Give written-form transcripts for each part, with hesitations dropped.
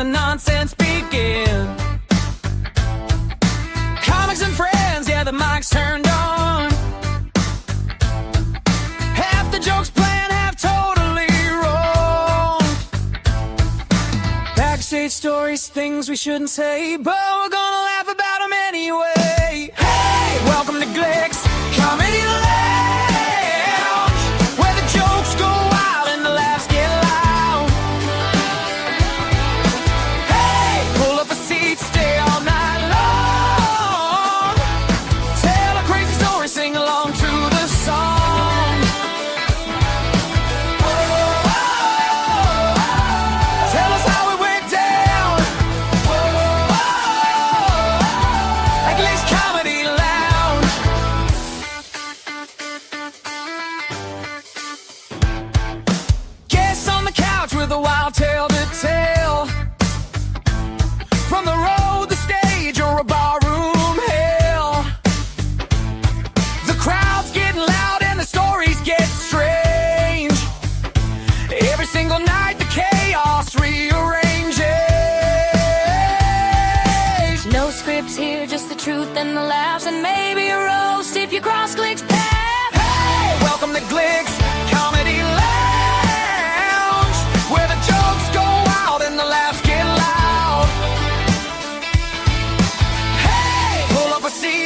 Nonsense begin. Comics and friends, yeah, the mic's turned on. Half the jokes planned, half totally wrong. Backstage stories, things we shouldn't say, but we're gonna laugh about them anyway. Hey, welcome to Glick's Comedy Lounge, where the jokes go wild and the laughs get loud. Stay all night long. Tell a crazy story, sing along to the song. Whoa, whoa, whoa. Tell us how it went down. Whoa, whoa, at Glick's Comedy Lounge. Guests on the couch with a wild tale to tell. From the road, the stage, or a barroom hell. The crowd's getting loud and the stories get strange. Every single night the chaos rearranges. No scripts here, just the truth and the laughs, and maybe a roast if you cross Glick's path. Hey, welcome to Glick's Comedy Lounge, where the jokes go wild and the laughs get loud.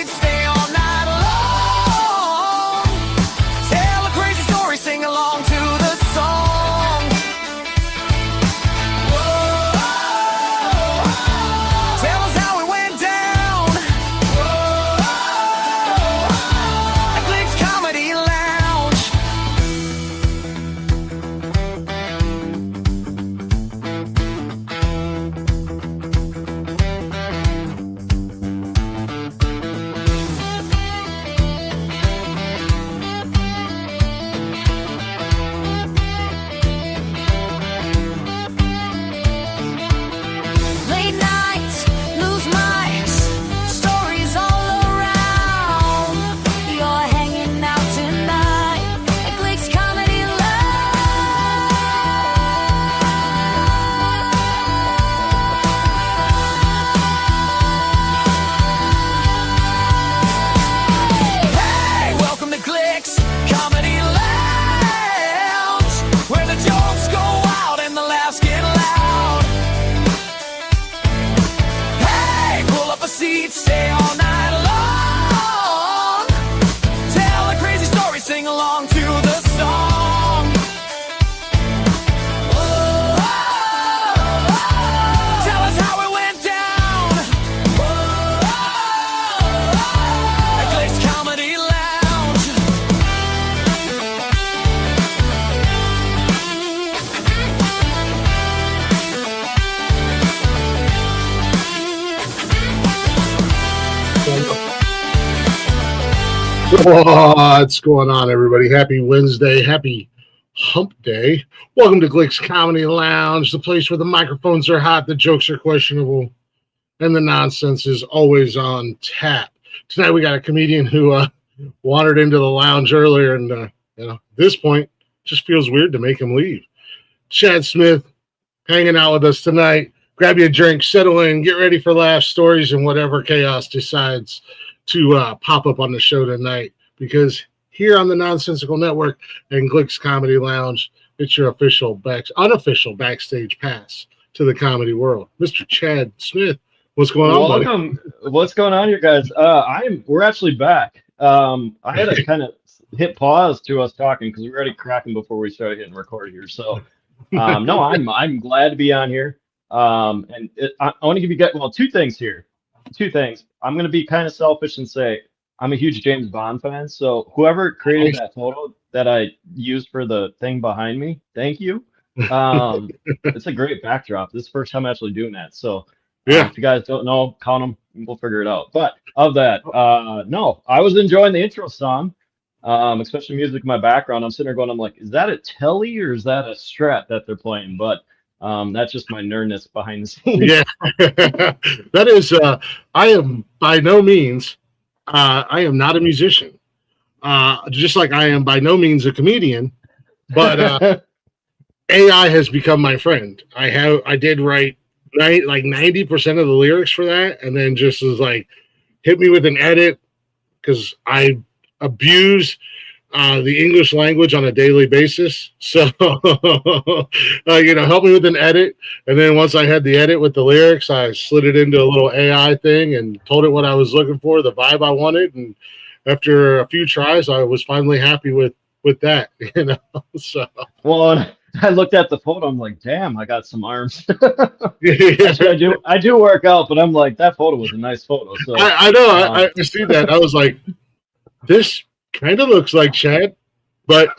Stay all night long. Tell a crazy story, sing along to the song. Whoa, tell us how it went down. Whoa, at Glick's Comedy What's going on, everybody? Happy Wednesday. Happy hump day. Welcome to Glick's Comedy Lounge, the place where the microphones are hot, the jokes are questionable, and the nonsense is always on tap. Tonight we got a comedian who wandered into the lounge earlier, and at this point, just feels weird to make him leave. Chad Smith hanging out with us tonight. Grab you a drink, settle in, get ready for laughs, stories, and whatever chaos decides to pop up on the show tonight, because here on the Nonsensical Network and Glick's Comedy Lounge, it's your unofficial backstage pass to the comedy world. Mr. Chad Smith, what's going on, buddy? Welcome. What's going on, you guys? We're actually back. I had to kind of hit pause to us talking because we were already cracking before we started hitting record here. So, no, I'm glad to be on here. I want to give you guys two things here. Two things. I'm going to be kind of selfish and say I'm a huge James Bond fan. So whoever created that photo that I used for the thing behind me, thank you. It's a great backdrop. This is the first time I'm actually doing that. So Yeah. If you guys don't know, count them. We'll figure it out. But of that, no, I was enjoying the intro song, especially music in my background. I'm sitting there going, I'm like, is that a telly or is that a Strat that they're playing? But that's just my nerdness behind the scenes. Yeah. That is, I am by no means, I am not a musician. Just like I am by no means a comedian, but AI has become my friend. I did write like 90% of the lyrics for that, and then just was like, hit me with an edit because I abuse the English language on a daily basis. So, help me with an edit. And then once I had the edit with the lyrics, I slid it into a little AI thing and told it what I was looking for, the vibe I wanted. And after a few tries, I was finally happy with that, So, well, I looked at the photo. I'm like, damn, I got some arms. yeah. Actually, I do work out, but I'm like, that photo was a nice photo. So I know. I see that. I was like, this kind of looks like Chad, but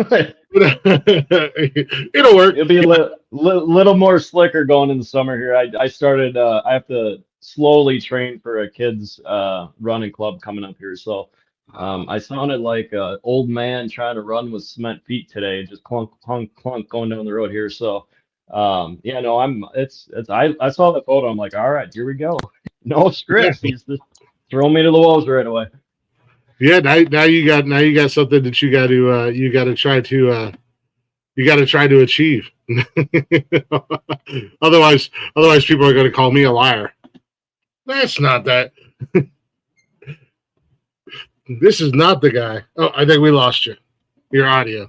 it'll work. It'll be a little more slicker going in the summer here. I started. I have to slowly train for a kids running club coming up here. So I sounded like an old man trying to run with cement feet today, just clunk, clunk, clunk going down the road here. So yeah, no, I saw the photo. I'm like, all right, here we go. No script. He's just throwing me to the wolves right away. Yeah, now you got something that you got to try to achieve. otherwise people are going to call me a liar. That's not that. This is not the guy. Oh, I think we lost you. Your audio.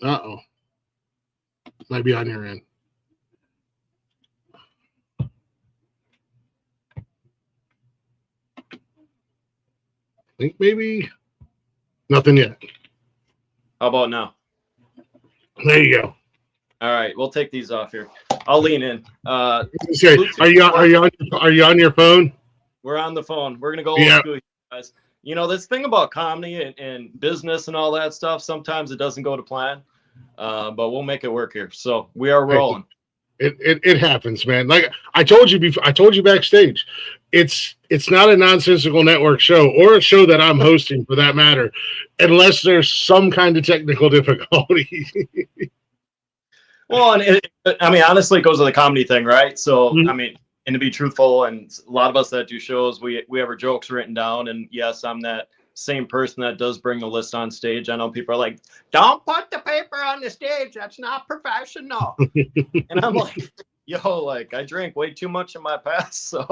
Uh-oh. Might be on your end. I think maybe nothing yet. How about now? There you go. All right, we'll take these off here. I'll lean in. Okay. Are you on your phone? We're on the phone. We're gonna go old school, guys. This thing about comedy and business and all that stuff. Sometimes it doesn't go to plan, but we'll make it work here. So we are rolling. It happens, man. Like I told you before, I told you backstage, it's not a Nonsensical Network show or a show that I'm hosting for that matter, unless there's some kind of technical difficulty. Well, and honestly, it goes to the comedy thing, right? So, and to be truthful, and a lot of us that do shows, we have our jokes written down, and yes, I'm that same person that does bring the list on stage. I know people are like, don't put the paper on the stage. That's not professional. And I'm like, yo, like I drank way too much in my past. So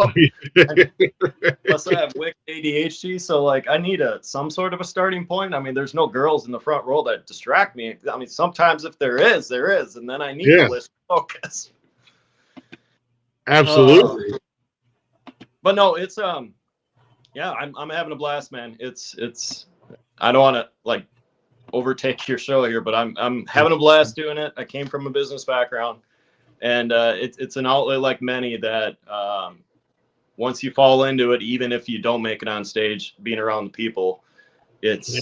plus I have wicked ADHD. So like I need some sort of a starting point. I mean, there's no girls in the front row that distract me. I mean, sometimes if there is, there is. And then I need to list focus. Absolutely. But no, it's yeah, I'm having a blast, man. It's I don't want to like overtake your show here, but I'm having a blast doing it. I came from a business background, and it's an outlet like many that once you fall into it, even if you don't make it on stage, being around the people, it's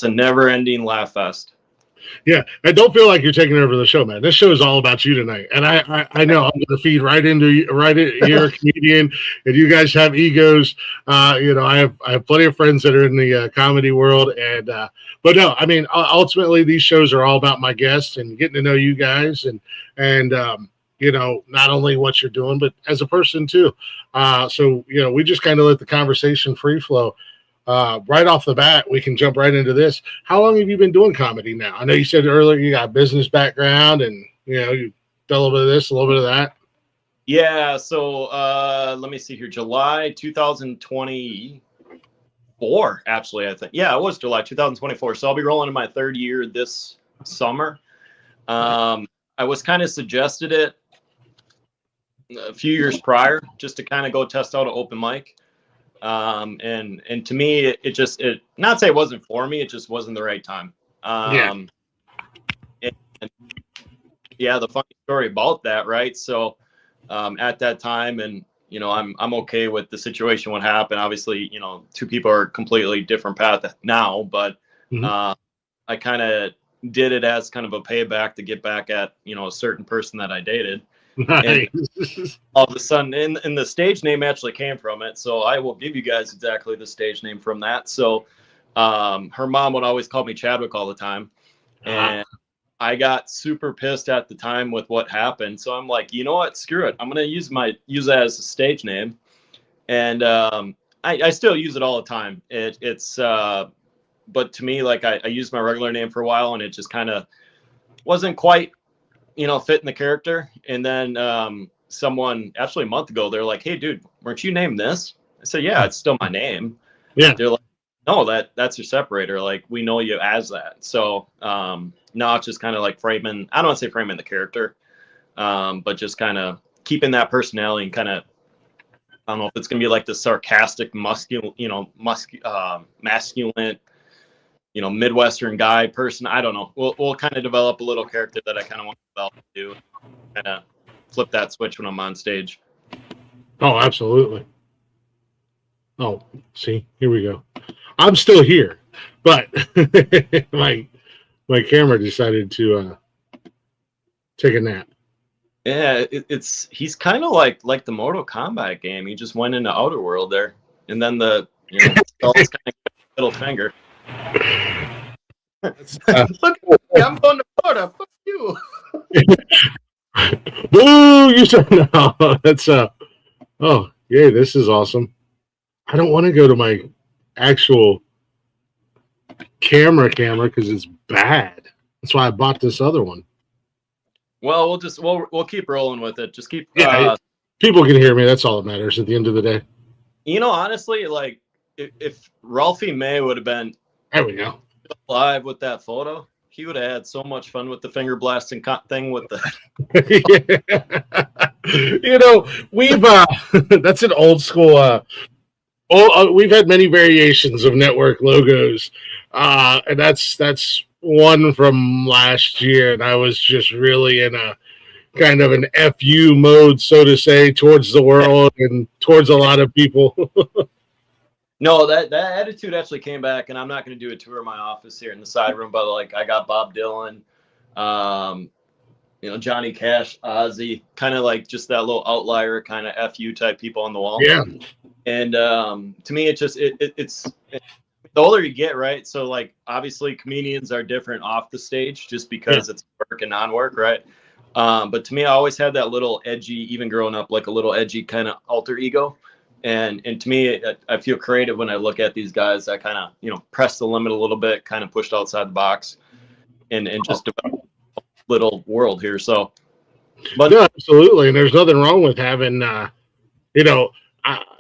a never-ending laugh fest. Yeah, and don't feel like you're taking over the show, man. This show is all about you tonight, and I know I'm going to feed right into you're a comedian, and you guys have egos. I have plenty of friends that are in the comedy world, and but no, I mean ultimately these shows are all about my guests and getting to know you guys, and not only what you're doing, but as a person too. So we just kind of let the conversation free flow. Right off the bat, we can jump right into this. How long have you been doing comedy now? I know you said earlier you got a business background and, you did a little bit of this, a little bit of that. Yeah. So let me see here. July 2024, actually, I think. Yeah, it was July 2024. So I'll be rolling in my third year this summer. I was kind of suggested it a few years prior just to kind of go test out an open mic. And to me, it not say it wasn't for me, it just wasn't the right time. And the funny story about that, right? So, at that time, and I'm okay with the situation, what happened. Obviously, two people are completely different path now, but I kind of did it as kind of a payback to get back at, you know, a certain person that I dated. Nice. And all of a sudden, and the stage name actually came from it. So I will give you guys exactly the stage name from that. So her mom would always call me Chadwick all the time. And I got super pissed at the time with what happened. So I'm like, you know what? Screw it. I'm going to use that as a stage name. And I still use it all the time. It's but to me, like I used my regular name for a while and it just kind of wasn't quite, you know, fitting the character. And then someone actually a month ago, they're like, hey dude, weren't you named this? I said, yeah, it's still my name. Yeah. They're like, no, that's your separator. Like we know you as that. So now it's just kind of like framing, I don't want to say framing the character, but just kind of keeping that personality and kind of, I don't know if it's going to be like the sarcastic, masculine, you know, Midwestern guy person. I don't know. We'll kind of develop a little character that I kind of want to develop to kind of flip that switch when I'm on stage. Oh, absolutely. Oh, see, here we go. I'm still here, but my camera decided to take a nap. Yeah, he's kind of like the Mortal Kombat game. He just went into Outer World there, and then skull's kind of middle finger. Look, I'm going to Florida. Fuck you. Boo! You said no. That's oh, yay! This is awesome. I don't want to go to my actual camera because it's bad. That's why I bought this other one. Well, we'll keep rolling with it. Just keep. People can hear me. That's all that matters at the end of the day. You know, honestly, like if Ralphie May would have been there, we go live with that photo, he would have had so much fun with the finger blasting thing with the. You know, we've that's an old school. We've had many variations of network logos, and that's one from last year, and I was just really in a kind of an FU mode, so to say, towards the world and towards a lot of people. No, that attitude actually came back, and I'm not going to do a tour of my office here in the side room, but like I got Bob Dylan, you know, Johnny Cash, Ozzy, kind of like just that little outlier kind of FU type people on the wall. Yeah. And to me, it's the older you get, right? So like obviously comedians are different off the stage just because it's work and non-work, right? But to me, I always had that little edgy, even growing up, like a little edgy kind of alter ego. And to me, I feel creative when I look at these guys that kind of, you know, press the limit a little bit, kind of pushed outside the box and just develop a little world here. So, but no, absolutely. And there's nothing wrong with having, you know,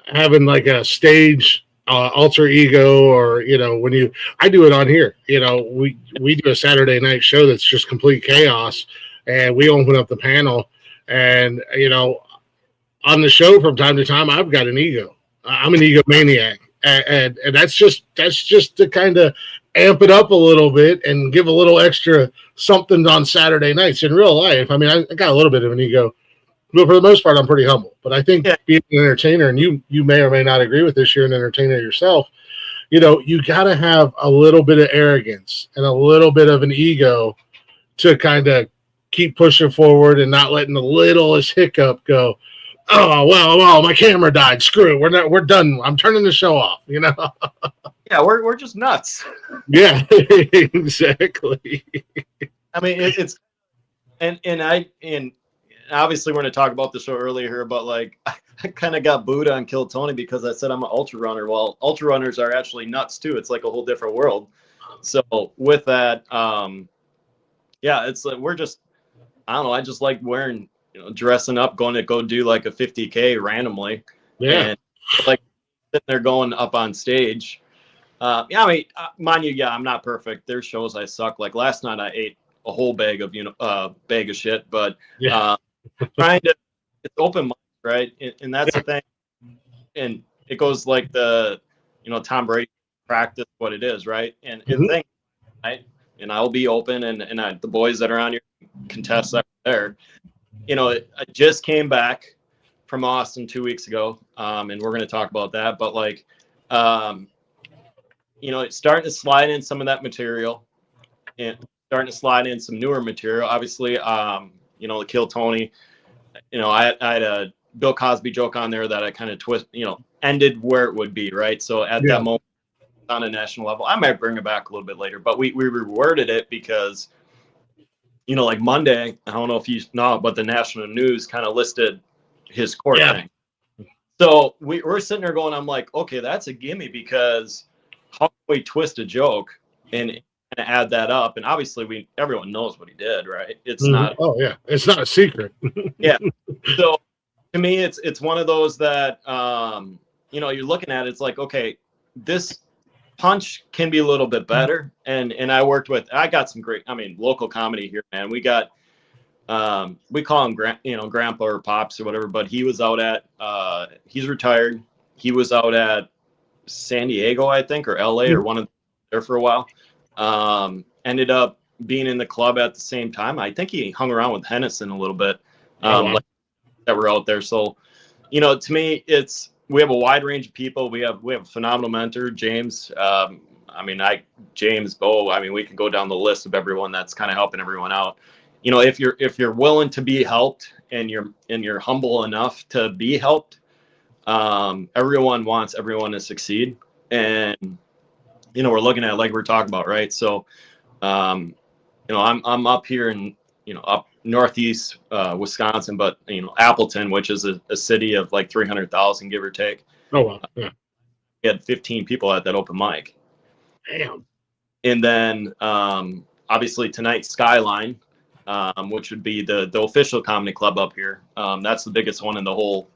having like a stage alter ego, or, you know, I do it on here, you know, we do a Saturday night show that's just complete chaos, and we open up the panel, and, you know, on the show from time to time, I've got an ego. I'm an egomaniac, and that's just to kind of amp it up a little bit and give a little extra something on Saturday nights. In real life, I mean, I got a little bit of an ego, but for the most part, I'm pretty humble. But I think being an entertainer, and you may or may not agree with this, you're an entertainer yourself, you know, you got to have a little bit of arrogance and a little bit of an ego to kind of keep pushing forward and not letting the littlest hiccup go, oh, well, my camera died. Screw it. We're done. I'm turning the show off, you know? Yeah, we're just nuts. Yeah, exactly. I mean, it's and obviously we're going to talk about the show earlier here, but like I kind of got booed on Kill Tony because I said I'm an ultra runner. Well, ultra runners are actually nuts too. It's like a whole different world. So with that, yeah, it's like we're just, I don't know. I just like wearing, you know, dressing up, going to go do like a 50K randomly. Yeah. And like sitting there going up on stage. Yeah, I mean, mind you, yeah, I'm not perfect. There's shows I suck. Like last night I ate a whole bag of shit, but trying to, it's open mic, right? And that's the thing. And it goes like the, you know, Tom Brady practice what it is, right? And thing, right? And I'll be open, and the boys that are on here contest that there. You know, I just came back from Austin 2 weeks ago, and we're going to talk about that. But like, you know, it's starting to slide in some of that material. and starting to slide in some newer material. Obviously, the Kill Tony. I had a Bill Cosby joke on there that I kind of ended where it would be, right? So at that moment on a national level, I might bring it back a little bit later, but we reworded it because, like Monday, I don't know if you know, but the national news kind of listed his court thing. So we're sitting there going, I'm like, okay, that's a gimme, because how can we twist a joke and add that up? And obviously everyone knows what he did, right? It's not. Oh yeah, it's not a secret. Yeah. So to me, it's one of those that you're looking at. It's like, okay, this punch can be a little bit better. And I got some great, local comedy here, man. We got we call him grandpa or pops or whatever, but he was out at he's retired. He was out at San Diego, I think, or LA, or one of there for a while. Ended up being in the club at the same time. I think he hung around with Nnsense a little bit, that were out there. So, to me, we have a wide range of people. We have a phenomenal mentor, James. James Bowe. We can go down the list of everyone that's kind of helping everyone out. If you're willing to be helped and you're humble enough to be helped, everyone wants everyone to succeed. And we're looking at, like we're talking about, right? So, I'm up here in up northeast Wisconsin, but Appleton, which is a city of like 300,000, give or take. Oh wow! Yeah. We had 15 people at that open mic. Damn. And then obviously tonight, Skyline, which would be the official comedy club up here. That's the biggest one in the whole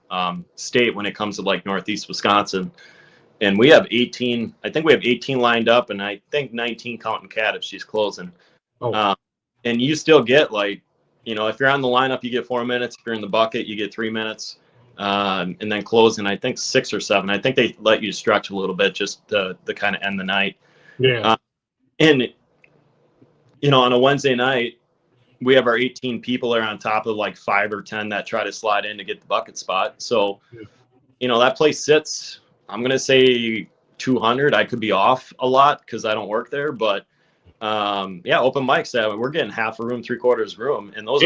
state when it comes to like northeast Wisconsin. And we have 18. I think we have 18 lined up, and I think 19 counting Kat if she's closing. Oh. And you still get like, if you're on the lineup, you get 4 minutes. If you're in the bucket, you get 3 minutes. And then closing, I think 6 or 7. I think they let you stretch a little bit just to kind of end the night. Yeah. And on a Wednesday night, we have our 18 people are on top of like 5 or 10 that try to slide in to get the bucket spot. So, that place sits, I'm going to say 200. I could be off a lot because I don't work there, but open mics, we're getting half a room, 3/4 room. And those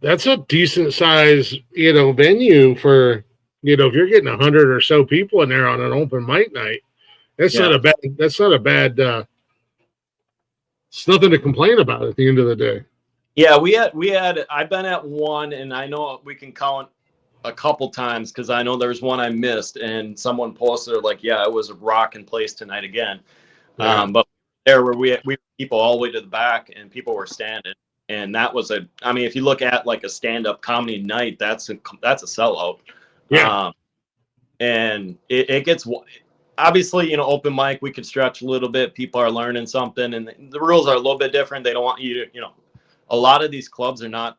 that's a decent size, venue for, if you're getting 100 or so people in there on an open mic night, that's not a bad, it's nothing to complain about at the end of the day. Yeah, I've been at one, and I know we can count a couple times because I know there's one I missed, and someone posted like, yeah, it was a rocking place tonight again. Yeah. But there where we were people all the way to the back, and people were standing, and that was if you look at like a stand-up comedy night, that's a sellout. Yeah. And it gets, obviously, open mic, we could stretch a little bit. People are learning something, and the rules are a little bit different. They don't want you to, a lot of these clubs are not,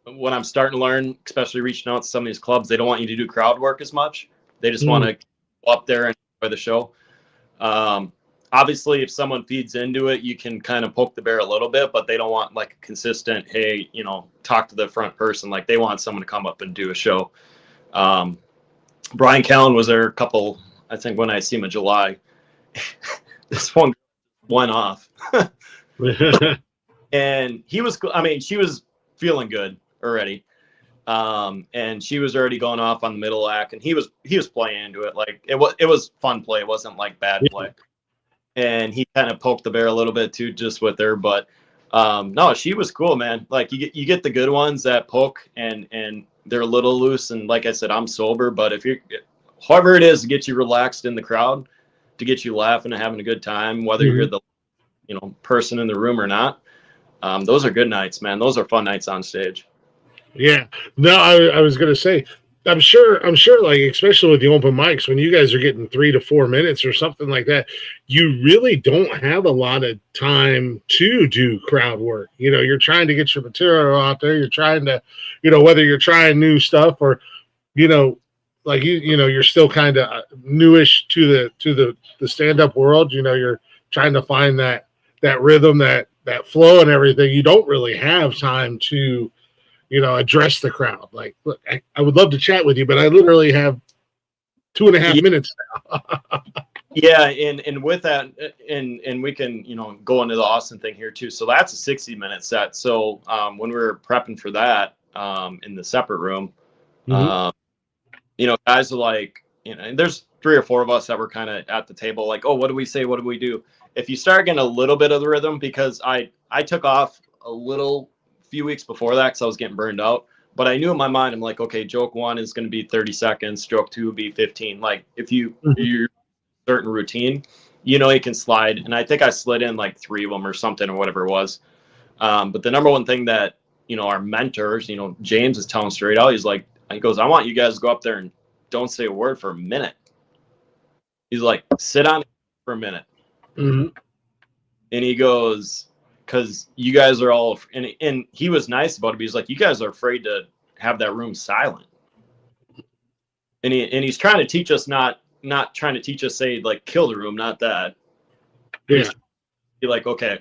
what I'm starting to learn, especially reaching out to some of these clubs, they don't want you to do crowd work as much. They just want to go up there and enjoy the show. Obviously, if someone feeds into it, you can kind of poke the bear a little bit, but they don't want like a consistent, hey, talk to the front person. Like they want someone to come up and do a show. Brian Callen was there a couple, I think when I see him in July. This one went off. And he was, she was feeling good already. And she was already going off on the middle act, and he was playing into it. Like it was fun play. It wasn't like bad play. And he kind of poked the bear a little bit too, just with her. But no, she was cool, man. Like you get the good ones that poke and they're a little loose. And like I said, I'm sober, but however it is to get you relaxed in the crowd, to get you laughing and having a good time, whether you're the person in the room or not, those are good nights, man. Those are fun nights on stage. Yeah. No, I was gonna say, I'm sure, like, especially with the open mics, when you guys are getting 3 to 4 minutes or something like that, you really don't have a lot of time to do crowd work. You're trying to get your material out there. You're trying to, whether you're trying new stuff or, like you're still kind of newish to the stand-up world. You're trying to find that rhythm, that flow and everything. You don't really have time to, address the crowd. Like, look, I would love to chat with you, but I literally have 2.5 minutes now. Yeah, and with that, and we can go into the Austin thing here too. So that's a 60-minute set. So when we were prepping for that in the separate room, guys are like, and there's 3 or 4 of us that were kind of at the table, like, oh, what do we say? What do we do? If you start getting a little bit of the rhythm, because I took off a few weeks before that because I was getting burned out. But I knew in my mind, I'm like, okay, joke 1 is going to be 30 seconds, joke 2 will be 15. Like if you're certain routine, you can slide. And I think I slid in like 3 of them or something or whatever it was. But the number one thing that, our mentors, James is telling straight out, he goes, I want you guys to go up there and don't say a word for a minute. He's like, sit on it for a minute. And he goes, because you guys are all, and he was nice about it. He's like, you guys are afraid to have that room silent. And he's trying to teach us not trying to teach us, say, like, kill the room, not that. Yeah. Be like, okay,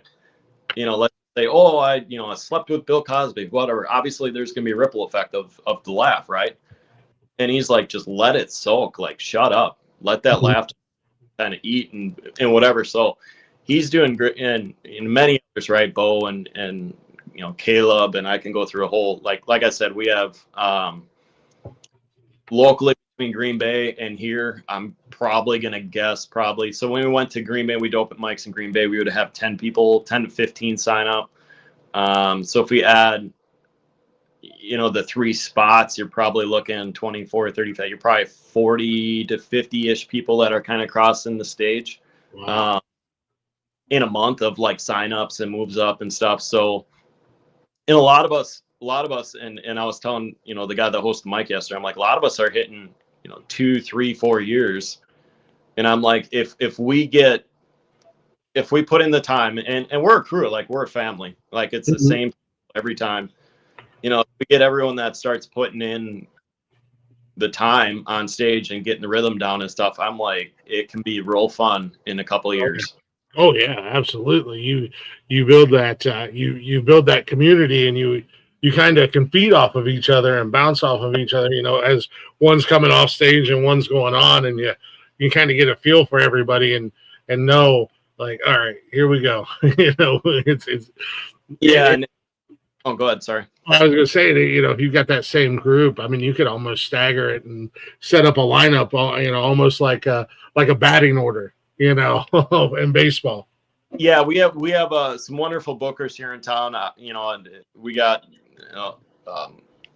let's say, oh, I slept with Bill Cosby, whatever. Obviously, there's gonna be a ripple effect of the laugh, right? And he's like, just let it soak, like, shut up, let that laugh kind of eat and whatever. So he's doing great, and many others, right? Bo and Caleb, and I can go through a whole like I said, we have locally between Green Bay and here, I'm probably going to guess so when we went to Green Bay, we'd open mics in Green Bay, we would have 10 to 15 sign up. So if we add the 3 spots, you're probably looking 24 35, you're probably 40 to 50-ish people that are kind of crossing the stage. Wow. In a month of like signups and moves up and stuff. So, and a lot of us, and I was telling, the guy that hosted the mic yesterday, I'm like, a lot of us are hitting, 2, 3, 4 years. And I'm like, if we put in the time, and we're a crew, like we're a family, like it's the same every time, if we get everyone that starts putting in the time on stage and getting the rhythm down and stuff, I'm like, it can be real fun in a couple of years. Oh yeah, absolutely. You build that you build that community, and you kind of can feed off of each other and bounce off of each other. As one's coming off stage and one's going on, and you kind of get a feel for everybody and know, like, all right, here we go. It's yeah. Oh, go ahead. Sorry. I was going to say that, if you've got that same group, I mean, you could almost stagger it and set up a lineup, almost like a batting order, in baseball. Yeah, we have some wonderful bookers here in town. And we got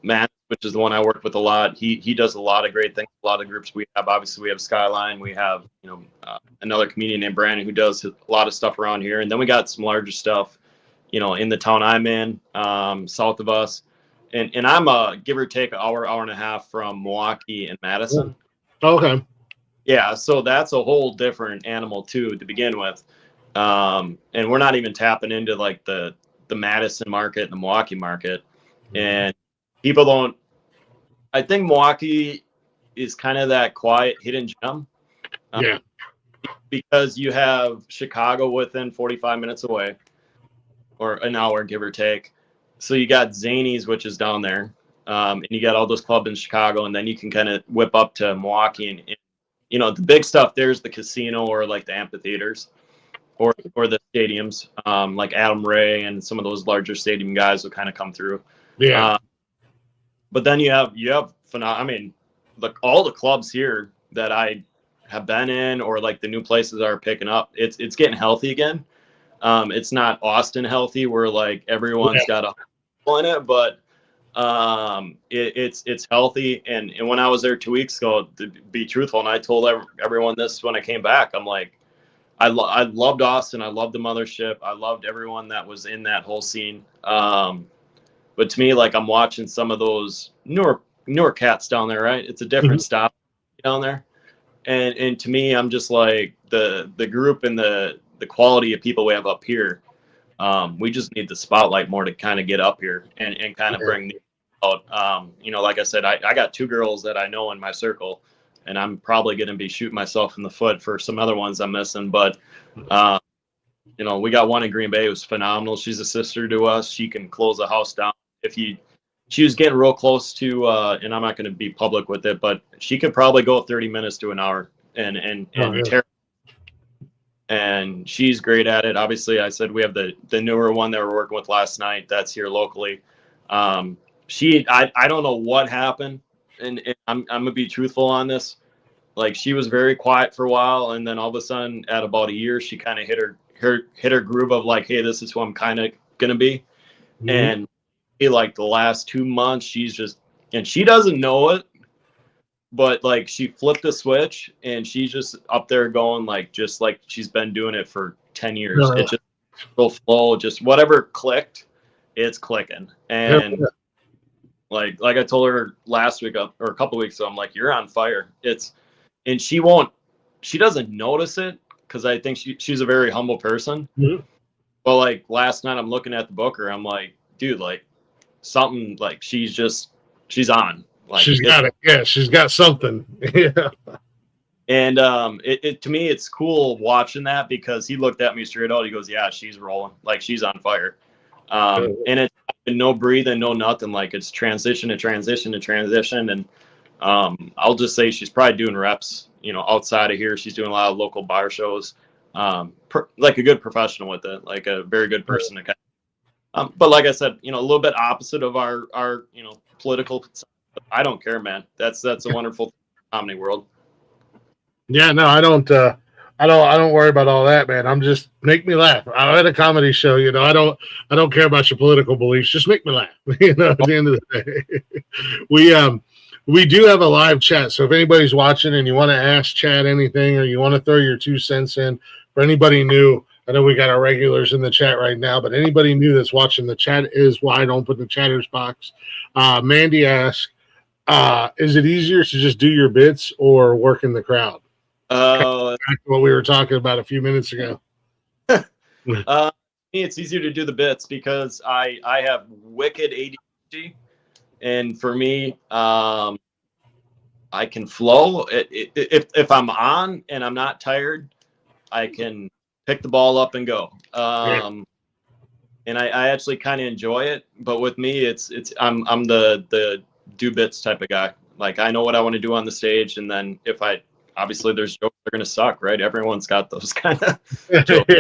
Matt, which is the one I work with a lot. He does a lot of great things. A lot of groups we have. Obviously, we have Skyline. We have another comedian named Brandon who does a lot of stuff around here, and then we got some larger stuff, in the town I'm in, south of us, and I'm give or take an hour and a half from Milwaukee and Madison. Okay. Yeah, so that's a whole different animal too to begin with. And we're not even tapping into like the Madison market and the Milwaukee market. And people don't, I think Milwaukee is kind of that quiet hidden gem. Because you have Chicago within 45 minutes away, or an hour, give or take. So you got Zanies, which is down there. And you got all those clubs in Chicago, and then you can kind of whip up to Milwaukee and the big stuff, there's the casino or like the amphitheaters. Or the stadiums, like Adam Ray and some of those larger stadium guys will kind of come through. Yeah. But then you have like all the clubs here that I have been in, or like the new places that are picking up. It's getting healthy again. It's not Austin healthy where like everyone's got a hole in it, but it's healthy. And when I was there 2 weeks ago, to be truthful, and I told everyone this when I came back, I'm like, I loved Austin. I loved the mothership. I loved everyone that was in that whole scene. But to me, like, I'm watching some of those newer cats down there, right? It's a different stop down there. And to me, I'm just like the group and the quality of people we have up here. We just need the spotlight more to kind of get up here and kind of bring out. Like I said, I got 2 girls that I know in my circle. And I'm probably going to be shooting myself in the foot for some other ones I'm missing. But, we got one in Green Bay who's phenomenal. She's a sister to us. She can close the house down. She was getting real close to, and I'm not going to be public with it, but she could probably go 30 minutes to an hour and tear and she's great at it. Obviously, I said we have the newer one that we're working with last night. That's here locally. I don't know what happened, and I'm gonna be truthful on this. Like, she was very quiet for a while, and then all of a sudden, at about a year, she kind of hit her groove of like, hey, this is who I'm kind of gonna be. Mm-hmm. And like the last 2 months, she's just, and she doesn't know it, but like she flipped the switch, and she's just up there going like, just like she's been doing it for 10 years. No. It's just real flow, just whatever clicked, it's clicking. And like I told her last week or a couple of weeks ago, I'm like, you're on fire. And she doesn't notice it, because I think she's a very humble person. Mm-hmm. But like last night, I'm looking at the booker, I'm like, dude, like something, like she's on. Like, she's got it. Yeah, she's got something. Yeah. And it to me, it's cool watching that, because he looked at me straight out. He goes, yeah, she's rolling. Like, she's on fire. And it's no breathing, no nothing. Like, it's transition to transition to transition. And I'll just say she's probably doing reps, outside of here. She's doing a lot of local bar shows, like a good professional with it, like a very good person to kind of, but like I said, a little bit opposite of our political. I don't care, man. That's a wonderful comedy world. Yeah, no, I don't worry about all that, man. I'm just, make me laugh. I'm at a comedy show, I don't care about your political beliefs. Just make me laugh. At the end of the day, we do have a live chat. So if anybody's watching and you want to ask Chad anything, or you want to throw your 2 cents in, for anybody new, I know we got our regulars in the chat right now, but anybody new that's watching, the chat is wide open, the chatter's box. Mandy asks, is it easier to just do your bits or work in the crowd? What we were talking about a few minutes ago. It's easier to do the bits, because I have wicked ADHD. And for me, I can flow. If I'm on and I'm not tired, I can pick the ball up and go. And I actually kind of enjoy it. But with me, I'm the do bits type of guy. Like, I know what I want to do on the stage, and then obviously there's jokes that are gonna suck, right? Everyone's got those kind of jokes.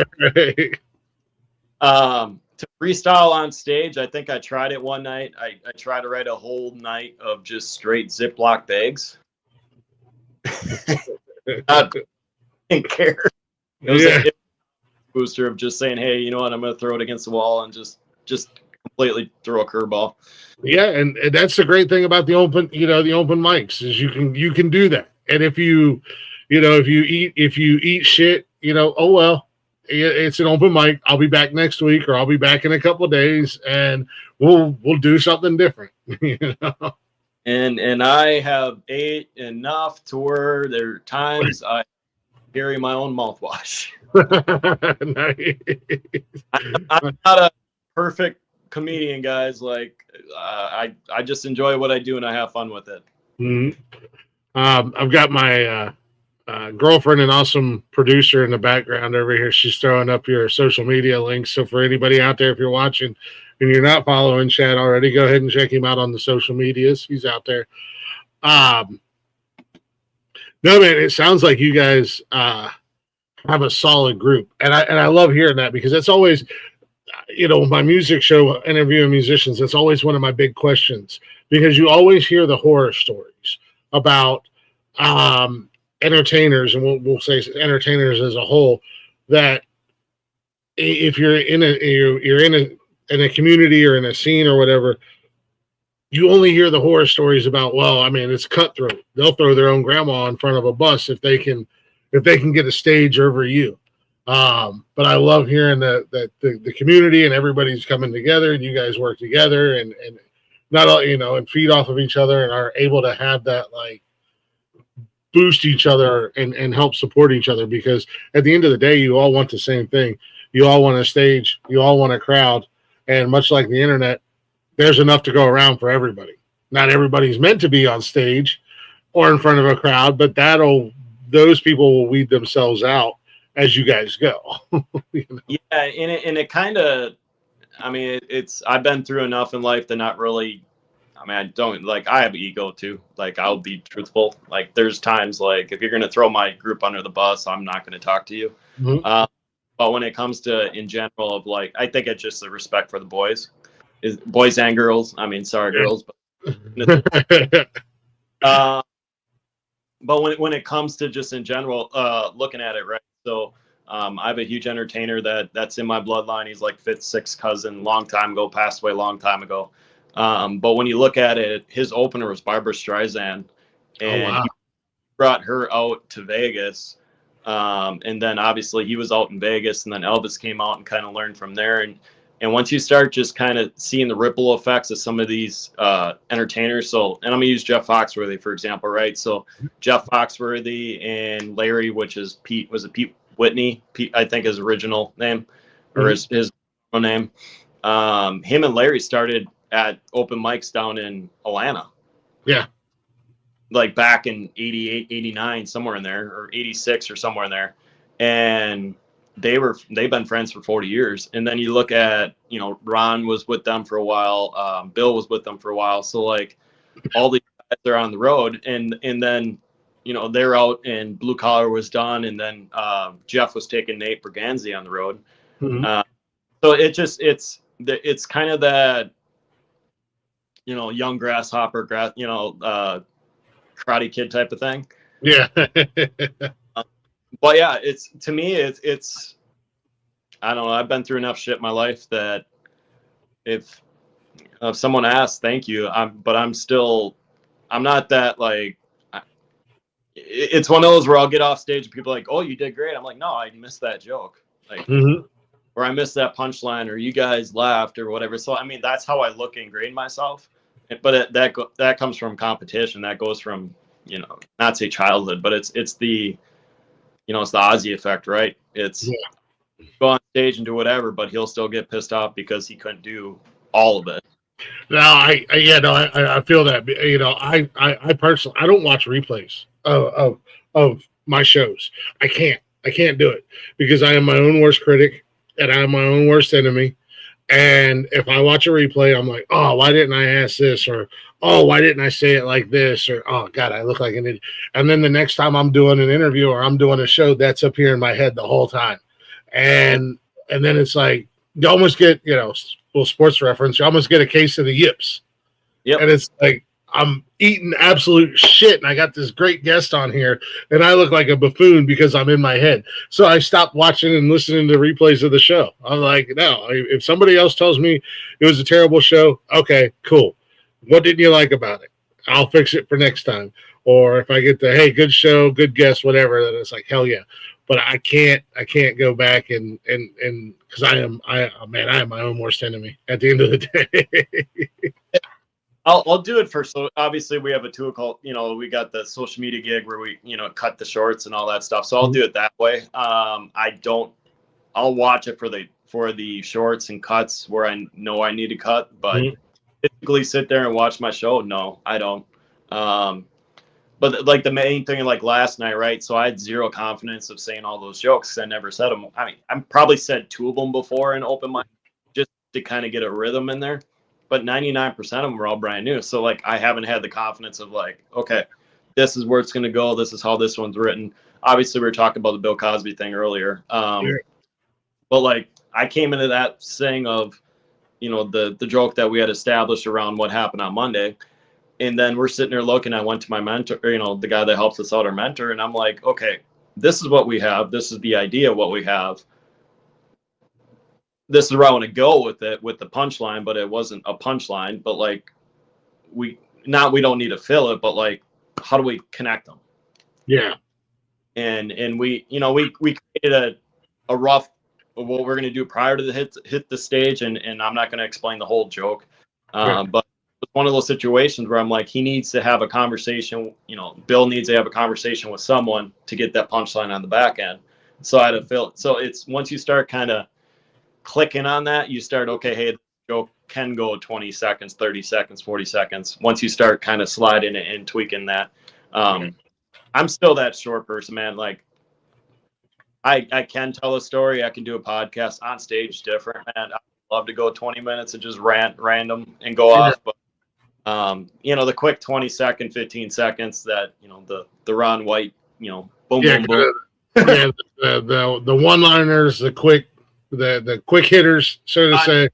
To freestyle on stage, I think I tried it one night. I tried to write a whole night of just straight Ziploc bags. I didn't care. It was a booster of just saying, hey, you know what, I'm going to throw it against the wall and just completely throw a curveball. Yeah, and that's the great thing about the open mics, is you can do that. And if you eat shit, oh well. It's an open mic. I'll be back next week, or I'll be back in a couple of days, and we'll do something different. And I have ate enough to where there are times I carry my own mouthwash. I'm not a perfect comedian, guys. Like, I just enjoy what I do, and I have fun with it. Mm-hmm. I've got my girlfriend and awesome producer in the background over here. She's throwing up your social media links. So for anybody out there, if you're watching and you're not following Chad already, go ahead and check him out on the social medias. He's out there. No, man, it sounds like you guys have a solid group. And I love hearing that, because that's always, my music show, interviewing musicians, that's always one of my big questions, because you always hear the horror stories about entertainers, and we'll say entertainers as a whole, that if you're in a community or in a scene or whatever, you only hear the horror stories about, well, I mean, it's cutthroat. They'll throw their own grandma in front of a bus if they can get a stage over you. But I love hearing that the community and everybody's coming together, and you guys work together and not all, and feed off of each other, and are able to have that, like, boost each other and help support each other, because at the end of the day, you all want the same thing. You all want a stage, you all want a crowd, and much like the internet, there's enough to go around for everybody. Not everybody's meant to be on stage or in front of a crowd, but those people will weed themselves out as you guys go. Yeah, and it kind of, I mean, I've been through enough in life to not really I mean, I don't like, I have ego too. Like, I'll be truthful. Like, there's times like, if you're going to throw my group under the bus, I'm not going to talk to you. Mhm. But when it comes to in general of like, I think it's just the respect for the boys, is boys and girls. I mean, sorry, girls, but when it comes to just in general, looking at it, right? So I have a huge entertainer that's in my bloodline. He's like fifth, sixth cousin, long time ago, passed away a long time ago. But when you look at it, his opener was Barbara Streisand, and he brought her out to Vegas. And then obviously he was out in Vegas, and then Elvis came out and kind of learned from there. And once you start just kind of seeing the ripple effects of some of these entertainers, so, and I'm gonna use Jeff Foxworthy for example, right? So Jeff Foxworthy and Larry, which is Pete, was it Pete Whitney? Pete, I think his original name, or his real name. Him and Larry started at open mics down in Atlanta. Yeah. Like back in 88, 89, somewhere in there, or 86 or somewhere in there. And they've been friends for 40 years. And then you look at, you know, Ron was with them for a while. Bill was with them for a while. So like all these guys are on the road, and then, you know, they're out and Blue Collar was done. And then Jeff was taking Nate Berganzi on the road. So it's kind of that, you know, young grasshopper, you know, Karate Kid type of thing. Yeah. But yeah, it's, to me, it's I don't know, I've been through enough shit in my life that if someone asks, thank you, I'm not that like, it's one of those where I'll get off stage and people are like, oh, you did great. I'm like, no, I missed that joke. Like, or I missed that punchline, or you guys laughed or whatever. So, I mean, that's how I look and grade myself. But that comes from competition. That goes from, you know, not say childhood, but it's the, you know, it's the Ozzy effect, right? It's go on stage and do whatever, but he'll still get pissed off because he couldn't do all of it. No, I feel that. You know, I personally, I don't watch replays of my shows. I can't do it because I am my own worst critic and I am my own worst enemy. And if I watch a replay, I'm like, oh, why didn't I ask this? Or, oh, why didn't I say it like this? Or, oh, God, I look like an idiot. And then the next time I'm doing an interview or I'm doing a show, that's up here in my head the whole time. And then it's like, you almost get, you know, little sports reference, you almost get a case of the yips. Yep. And it's like, I'm eating absolute shit, and I got this great guest on here, and I look like a buffoon because I'm in my head. So I stopped watching and listening to replays of the show. I'm like, no, if somebody else tells me it was a terrible show, okay, cool. What didn't you like about it? I'll fix it for next time. Or if I get the, hey, good show, good guest, whatever, then it's like, hell yeah. But I can't go back and because I am my own worst enemy at the end of the day. I'll do it first. So obviously we have a tool called, you know, we got the social media gig where we, you know, cut the shorts and all that stuff. So I'll do it that way. I'll watch it for the shorts and cuts where I know I need to cut, but typically sit there and watch my show. No, I don't. But like the main thing, like last night, right? So I had zero confidence of saying all those jokes. I never said them. I mean, I probably said 2 of them before in open mic just to kind of get a rhythm in there. But 99% of them were all brand new. So like, I haven't had the confidence of like, okay, this is where it's going to go. This is how this one's written. Obviously we were talking about the Bill Cosby thing earlier. But like, I came into that saying of, you know, the joke that we had established around what happened on Monday. And then we're sitting there looking, I went to my mentor, you know, the guy that helps us out, our mentor. And I'm like, okay, this is what we have. This is the idea of what we have. This is where I want to go with it, with the punchline, but it wasn't a punchline. But like, we don't need to fill it, but like, how do we connect them? Yeah. And we, you know, we created a rough of what we're going to do prior to the hit the stage. And I'm not going to explain the whole joke. But it's one of those situations where I'm like, he needs to have a conversation, you know, Bill needs to have a conversation with someone to get that punchline on the back end. So I had to fill it. So it's, once you start kind of clicking on that, you start, okay, hey, the joke can go 20 seconds, 30 seconds, 40 seconds. Once you start kind of sliding it and tweaking that, I'm still that short person, man. Like I can tell a story. I can do a podcast on stage, different, man. I'd love to go 20 minutes and just rant random and go off. But The quick 20-second, 15 seconds that, the Ron White, boom, Yeah, boom, boom. yeah, the one-liners, the quick hitters, so to say.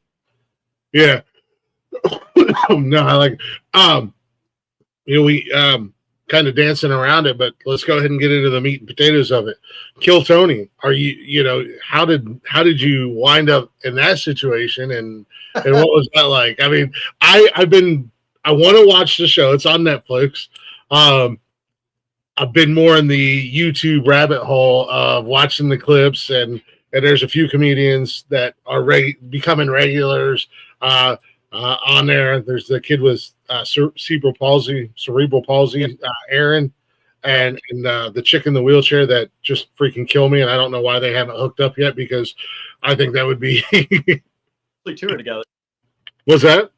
Yeah. No, I like we kind of dancing around it, but let's go ahead and get into the meat and potatoes of it. Kill Tony. Are you how did you wind up in that situation, and what was that like? I mean, I want to watch the show. It's on Netflix. I've been more in the YouTube rabbit hole of watching the clips, and there's a few comedians that are becoming regulars on there. There's the kid with cerebral palsy, Aaron, and the chick in the wheelchair that just freaking kill me, and I don't know why they haven't hooked up yet, because I think that would be They tour together. What's that?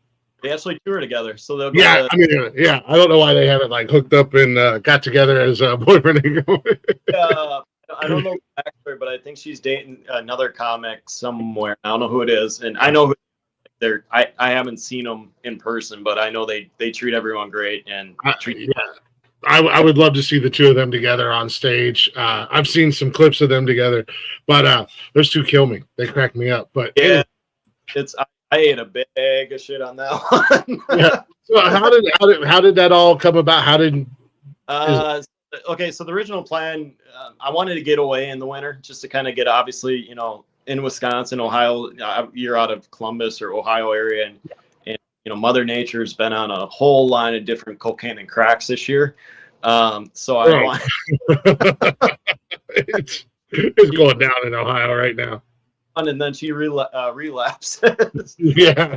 They actually tour together, so they'll I don't know why they haven't hooked up and got together as a boyfriend and girlfriend. I don't know the backstory, but I think she's dating another comic somewhere. I don't know who it is, and I know who they're. I haven't seen them in person, but I know they treat everyone great and treat. I would love to see the two of them together on stage. I've seen some clips of them together, but those two kill me. They crack me up. But yeah, I ate a bag of shit on that one. Yeah. So how did that all come about? Okay, so the original plan, I wanted to get away in the winter just to kind of get, obviously, in Wisconsin, Ohio. You're out of Columbus or Ohio area, and Mother Nature's been on a whole line of different cocaine and cracks this year. So I want. It's going down in Ohio right now. And then she relapses. Yeah.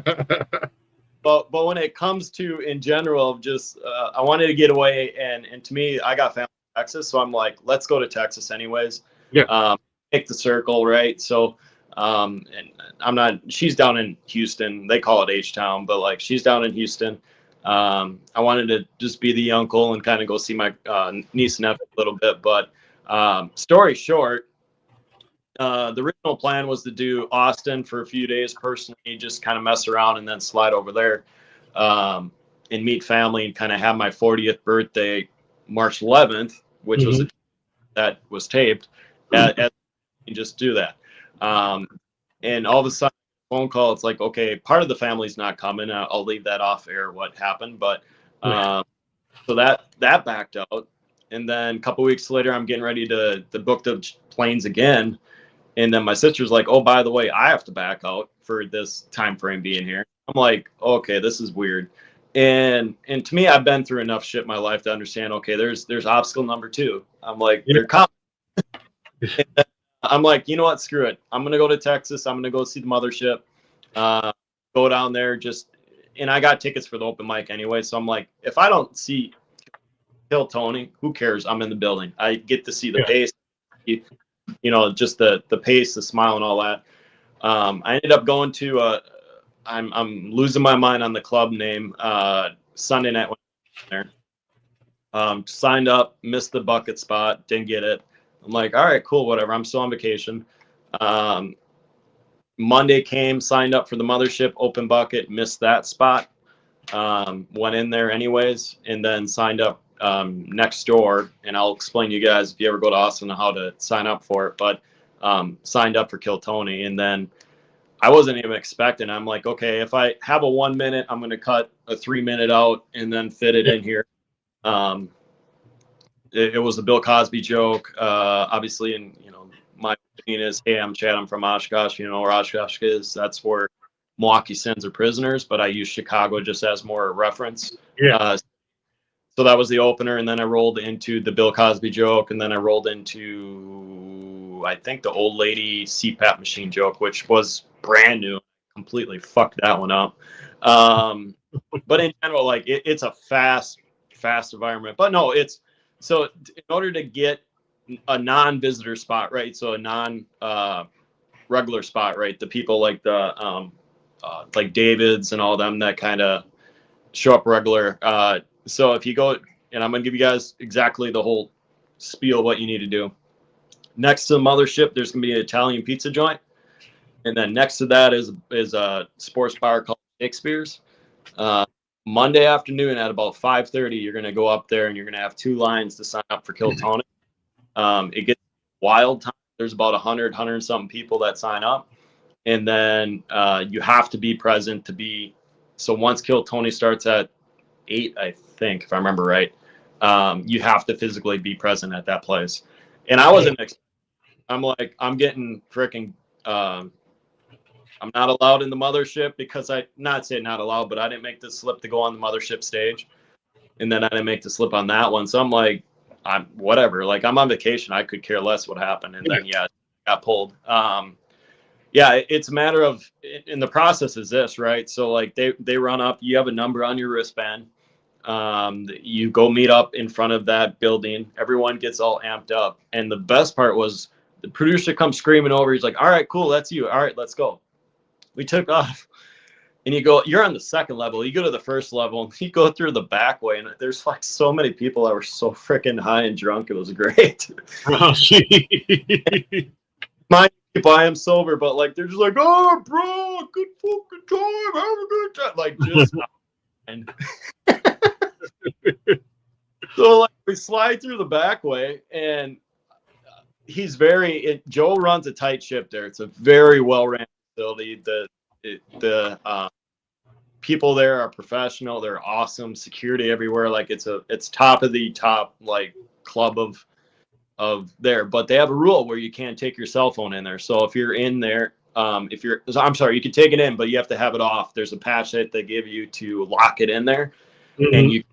But when it comes to, in general, just I wanted to get away, and to me, I got family in Texas, so I'm like, let's go to Texas anyways. Yeah. Make the circle, right? So, and she's down in Houston. They call it H-Town, but she's down in Houston. I wanted to just be the uncle and kind of go see my niece and nephew a little bit. But story short, the original plan was to do Austin for a few days personally, just kind of mess around and then slide over there and meet family and kind of have my 40th birthday March 11th, which was that was taped, and just do that. And all of a sudden, phone call, it's like, okay, part of the family's not coming. I'll leave that off air, what happened. But so that backed out. And then a couple weeks later, I'm getting ready to book the planes again. And then my sister's like, oh, by the way, I have to back out for this time frame being here. I'm like, okay, this is weird. And to me, I've been through enough shit in my life to understand, okay, there's obstacle number 2. I'm like, they're coming. I'm like, you know what? Screw it. I'm going to go to Texas. I'm going to go see the mothership. Go down there and I got tickets for the open mic anyway. So I'm like, if I don't see Kill Tony, who cares? I'm in the building. I get to see the pace. Just the pace, the smile, and all that. I ended up going to I'm losing my mind on the club name. Sunday night when I was there. Signed up, missed the bucket spot, didn't get it. I'm like, all right, cool, whatever. I'm still on vacation. Monday came, signed up for the mothership, open bucket, missed that spot. Went in there anyways, and then signed up next door, and I'll explain to you guys if you ever go to Austin how to sign up for it, but signed up for Kill Tony, and then I wasn't even expecting. I'm like, okay, if I have a 1 minute, I'm going to cut a 3 minute out and then fit it in here. It was a Bill Cosby joke, obviously, and my opinion is, hey, I'm Chad, I'm from Oshkosh, where Oshkosh is, that's where Milwaukee Sins are prisoners, but I use Chicago just as more reference. So that was the opener, and then I rolled into the Bill Cosby joke, and then I rolled into, I think, the old lady CPAP machine joke, which was brand new. Completely fucked that one up. But in general, it's a fast environment. But no, so in order to get a non-visitor spot, right? So a non-regular spot, right? The people like the like David's and all them that kind of show up regular. So if you go, and I'm going to give you guys exactly the whole spiel of what you need to do. Next to the mothership, there's going to be an Italian pizza joint. And then next to that is a sports bar called Shakespeare's. Monday afternoon at about 5:30, you're going to go up there and you're going to have 2 lines to sign up for Kill Tony. It gets wild time. There's about 100 something people that sign up. And then you have to be present to be. So once Kill Tony starts at 8, I think, if I remember right, you have to physically be present at that place. And I wasn't. I'm like, I'm getting freaking. I'm not allowed in the mothership because not allowed, but I didn't make the slip to go on the mothership stage, and then I didn't make the slip on that one. So I'm like, I'm whatever. Like, I'm on vacation. I could care less what happened. And then I got pulled. It's a matter of, and the process is this, right? So like they run up. You have a number on your wristband. You go meet up in front of that building. Everyone gets all amped up, and the best part was the producer comes screaming over. He's like, "All right, cool, that's you. All right, let's go." We took off, and you're on the second level. You go to the first level, and you go through the back way, and there's like so many people that were so freaking high and drunk. It was great. Mind you, I am sober, but like they're just like, "Oh, bro, good fucking time, have a good time," like just. And so like we slide through the back way, and Joe runs a tight ship there. It's a very well ran facility. The people there are professional. They're awesome. Security everywhere. Like it's top of the top like club of there. But they have a rule where you can't take your cell phone in there. So if you're in there, you can take it in, but you have to have it off. There's a patch that they give you to lock it in there, and you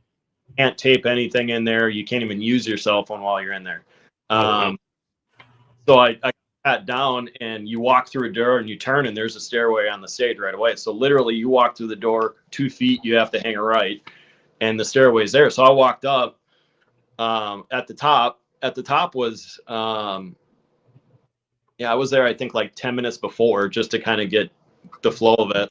can't tape anything in there. You can't even use your cell phone while you're in there. So I sat down, and you walk through a door and you turn, and there's a stairway on the stage right away. So literally you walk through the door 2 feet, you have to hang a right, and the stairway's there. So I walked up at the top. At the top was, I was there, I think like 10 minutes before, just to kind of get the flow of it.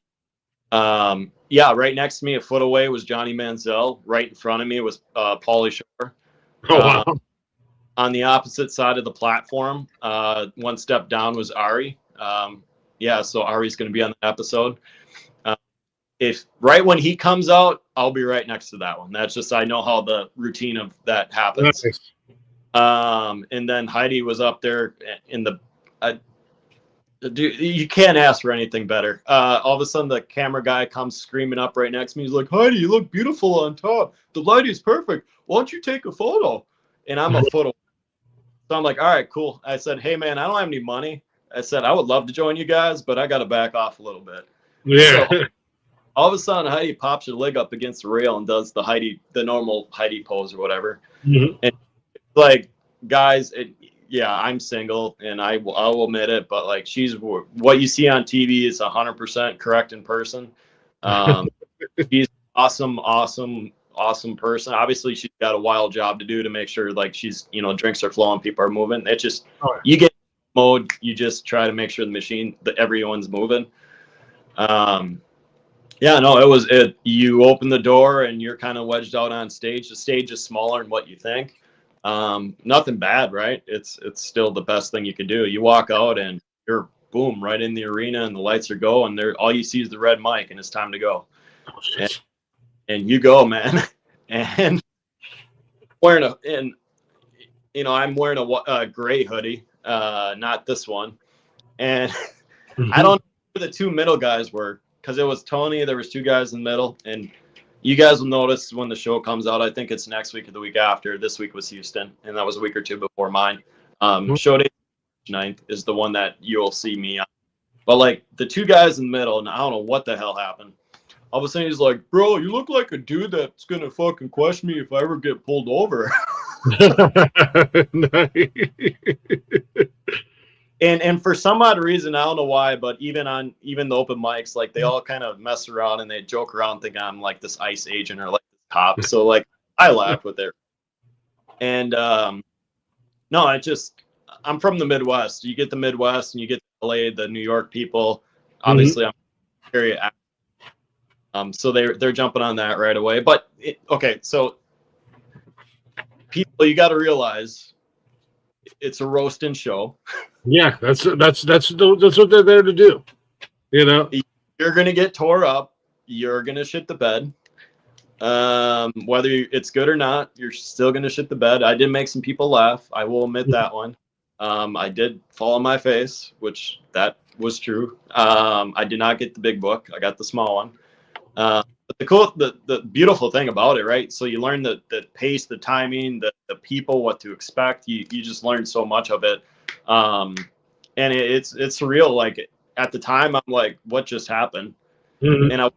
Right next to me, a foot away, was Johnny Manziel. Right in front of me was Pauly Shore. Oh, wow. On the opposite side of the platform, one step down was Ari. So Ari's going to be on the episode. If right when he comes out, I'll be right next to that one. That's just, I know how the routine of that happens. Nice. And then Heidi was up there in the. Dude, you can't ask for anything better. All of a sudden, the camera guy comes screaming up right next to me. He's like, "Heidi, you look beautiful on top. The light is perfect. Why don't you take a photo?" And I'm a photo. So I'm like, "All right, cool." I said, "Hey, man, I don't have any money." I said, "I would love to join you guys, but I got to back off a little bit." Yeah. So, all of a sudden, Heidi pops her leg up against the rail and does the normal Heidi pose or whatever. Mm-hmm. And like, guys, I'm single, and I'll admit it, but like, she's what you see on TV is 100% correct in person. She's awesome person. Obviously, she's got a wild job to do to make sure like she's, drinks are flowing, people are moving. It's just, you get mode, you just try to make sure the machine, that everyone's moving. You open the door and you're kind of wedged out on stage. The stage is smaller than what you think. Nothing bad, right? It's still the best thing you can do. You walk out and you're boom right in the arena, and the lights are going. There, all you see is the red mic, and it's time to go. And you go, man. And I'm wearing a gray hoodie, not this one. And I don't know who the 2 middle guys were, because it was Tony. There was 2 guys in the middle, and you guys will notice when the show comes out. I think it's next week or the week after. This week was Houston, and that was a week or 2 before mine. Show day 9th is the one that you'll see me on. But like the 2 guys in the middle, and I don't know what the hell happened. All of a sudden he's like, "Bro, you look like a dude that's gonna fucking question me if I ever get pulled over." And for some odd reason, I don't know why, but even the open mics, like they all kind of mess around and they joke around, thinking I'm like this ICE agent or like this cop. So like I laugh with it. And I'm from the Midwest. You get the Midwest and you get LA, the New York people. Obviously, I'm very active. So they're jumping on that right away. But so people, you got to realize it's a roasting show. Yeah, that's what they're there to do. You're gonna get tore up. You're gonna shit the bed. Whether it's good or not, you're still going to shit the bed. I did make some people laugh. I will admit that one. I did fall on my face, which that was true. I did not get the big book. I got the small one. But the beautiful thing about it, right? So you learn the pace, the timing, the people, what to expect. You just learn so much of it. And it's surreal. Like at the time, I'm like, what just happened? Mhm. And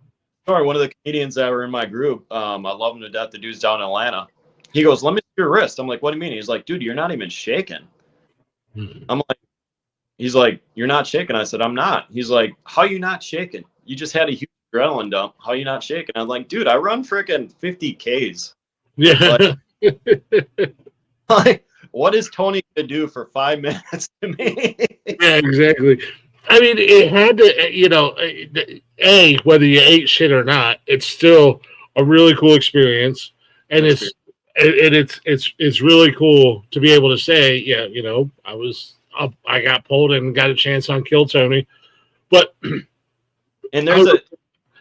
one of the comedians that were in my group, I love him to death. The dude's down in Atlanta. He goes, "Let me see your wrist." I'm like, "What do you mean?" He's like, "Dude, you're not even shaking." I'm like, he's like, "You're not shaking." I said, "I'm not." He's like, "How you not shaking? You just had a huge adrenaline dump. How you not shaking?" I'm like, "Dude, I run freaking 50 Ks. Yeah. Like, what is Tony gonna do for 5 minutes to me?" Yeah, exactly. I mean, it had to, whether you ate shit or not, it's still a really cool experience, and it's really cool to be able to say, yeah, I was up, I got pulled and got a chance on Kill Tony, but and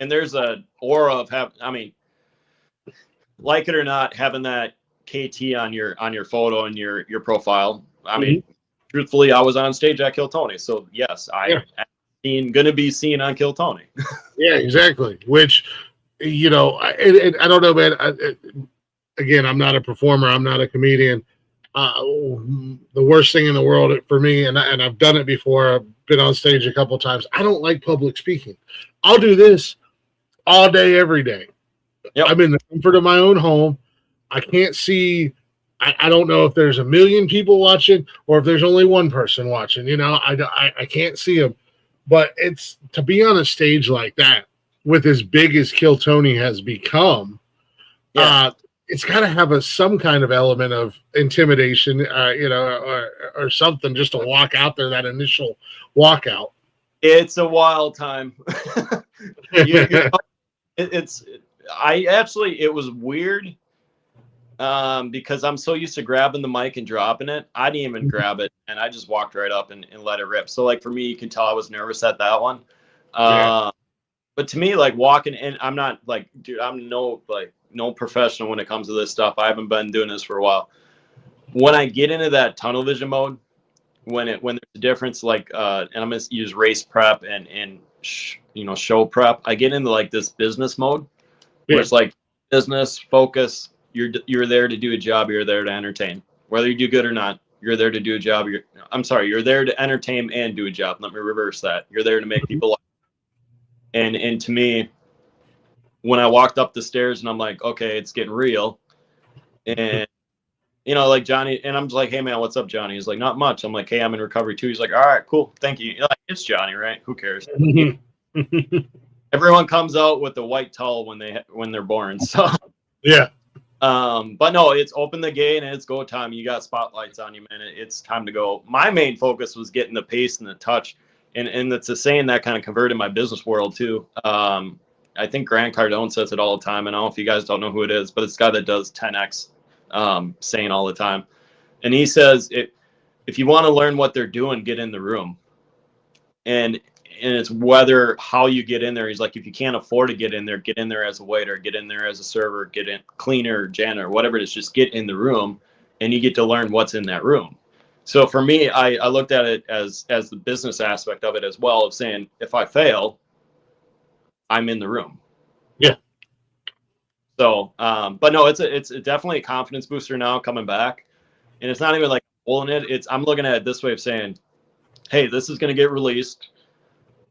there's a aura of I mean, like it or not, having that KT on your photo and your profile. I mean, truthfully, I was on stage at Kill Tony, so yes, I'm gonna be seen on Kill Tony. Yeah, exactly. Which, I don't know, man. Again, I'm not a performer. I'm not a comedian. The worst thing in the world for me, and I've done it before. I've been on stage a couple times. I don't like public speaking. I'll do this all day, every day. Yep. I'm in the comfort of my own home. I can't see. I don't know if there's a million people watching or if there's only one person watching. I can't see them. But it's to be on a stage like that with as big as Kill Tony has become. It's got to have some kind of element of intimidation, or something, just to walk out there, that initial walkout. It's a wild time. It was weird because I'm so used to grabbing the mic and dropping it. I didn't even grab it, and I just walked right up and let it rip. So, like, for me, you can tell I was nervous at that one. But to me, like, walking in, I'm not like, dude, I'm no professional when it comes to this stuff. I haven't been doing this for a while. When I get into that tunnel vision mode, when there's a difference, like, and I'm gonna use race prep and show prep, I get into like this business mode, where it's like business focus. You're there to do a job. You're there to entertain. Whether you do good or not, you're there to do a job. You're there to entertain and do a job. Let me reverse that. You're there to make people laugh. And to me, when I walked up the stairs and I'm like, okay, it's getting real. And, like Johnny, and I'm just like, hey, man, what's up, Johnny? He's like, not much. I'm like, hey, I'm in recovery too. He's like, all right, cool. Thank you. Like, it's Johnny, right? Who cares? Everyone comes out with a white towel when they're born. So, yeah. But no, it's open the gate and it's go time. You got spotlights on you, man. It's time to go. My main focus was getting the pace and the touch. And it's a saying that kind of converted my business world too. I think Grant Cardone says it all the time. And I don't know if you guys don't know who it is, but it's a guy that does 10X saying all the time. And he says, if you want to learn what they're doing, get in the room. And it's how you get in there. He's like, if you can't afford to get in there as a waiter, get in there as a server, get in cleaner, janitor, whatever it is, just get in the room and you get to learn what's in that room. So for me, I looked at it as the business aspect of it as well, of saying, if I fail, I'm in the room. Yeah. So, but no, it's definitely a confidence booster now coming back. And it's not even like pulling it. I'm looking at it this way of saying, hey, this is going to get released.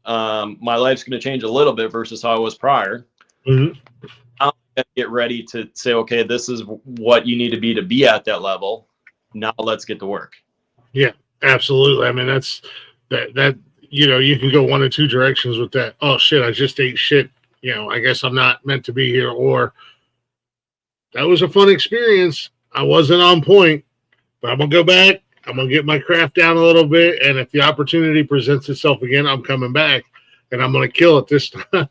My life's going to change a little bit versus how I was prior. I'm going to get ready to say, okay, this is what you need to be at that level. Now let's get to work. Yeah, absolutely. I mean, that's that you can go one of two directions with that. Oh shit, I just ate shit. I guess I'm not meant to be here. Or that was a fun experience. I wasn't on point, but I'm gonna go back. I'm gonna get my craft down a little bit, and if the opportunity presents itself again, I'm coming back, and I'm gonna kill it this time.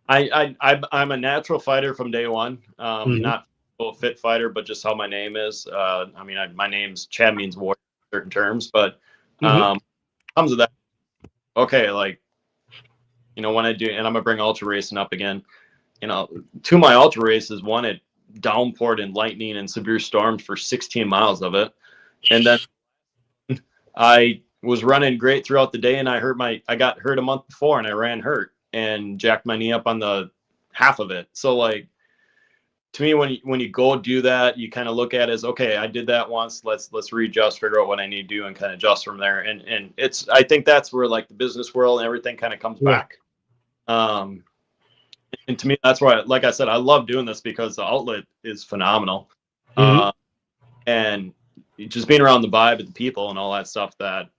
I'm a natural fighter from day one. Not a fit fighter, but just how my name is. My name's Chad, means warrior in certain terms, but comes with that. Okay, like when I do, and I'm gonna bring ultra racing up again. two of my ultra races, one it downpoured in lightning and severe storms for 16 miles of it. And then I was running great throughout the day, and I got hurt a month before, and I ran hurt and jacked my knee up on the half of it. So like, to me, when you go do that, you kind of look at it as, okay, I did that once. Let's readjust, figure out what I need to do, and kind of adjust from there. And I think that's where like the business world and everything kind of comes back. And to me, that's why, like I said, I love doing this because the outlet is phenomenal. And just being around the vibe of the people and all that stuff that,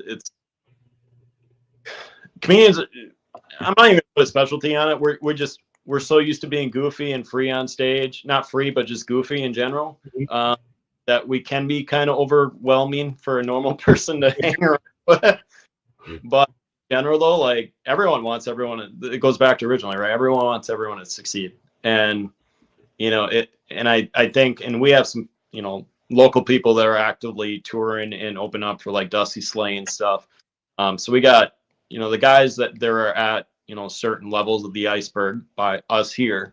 it's comedians. I'm not even put a specialty on it. We're so used to being goofy and free on stage, not free, but just goofy in general, that we can be kind of overwhelming for a normal person to hang around with. But in general, though, like everyone wants everyone. It goes back to originally, right? Everyone wants everyone to succeed, and I think, and we have some, local people that are actively touring and open up for like Dusty Slay and stuff. So we got, the guys that they're at, certain levels of the iceberg by us here.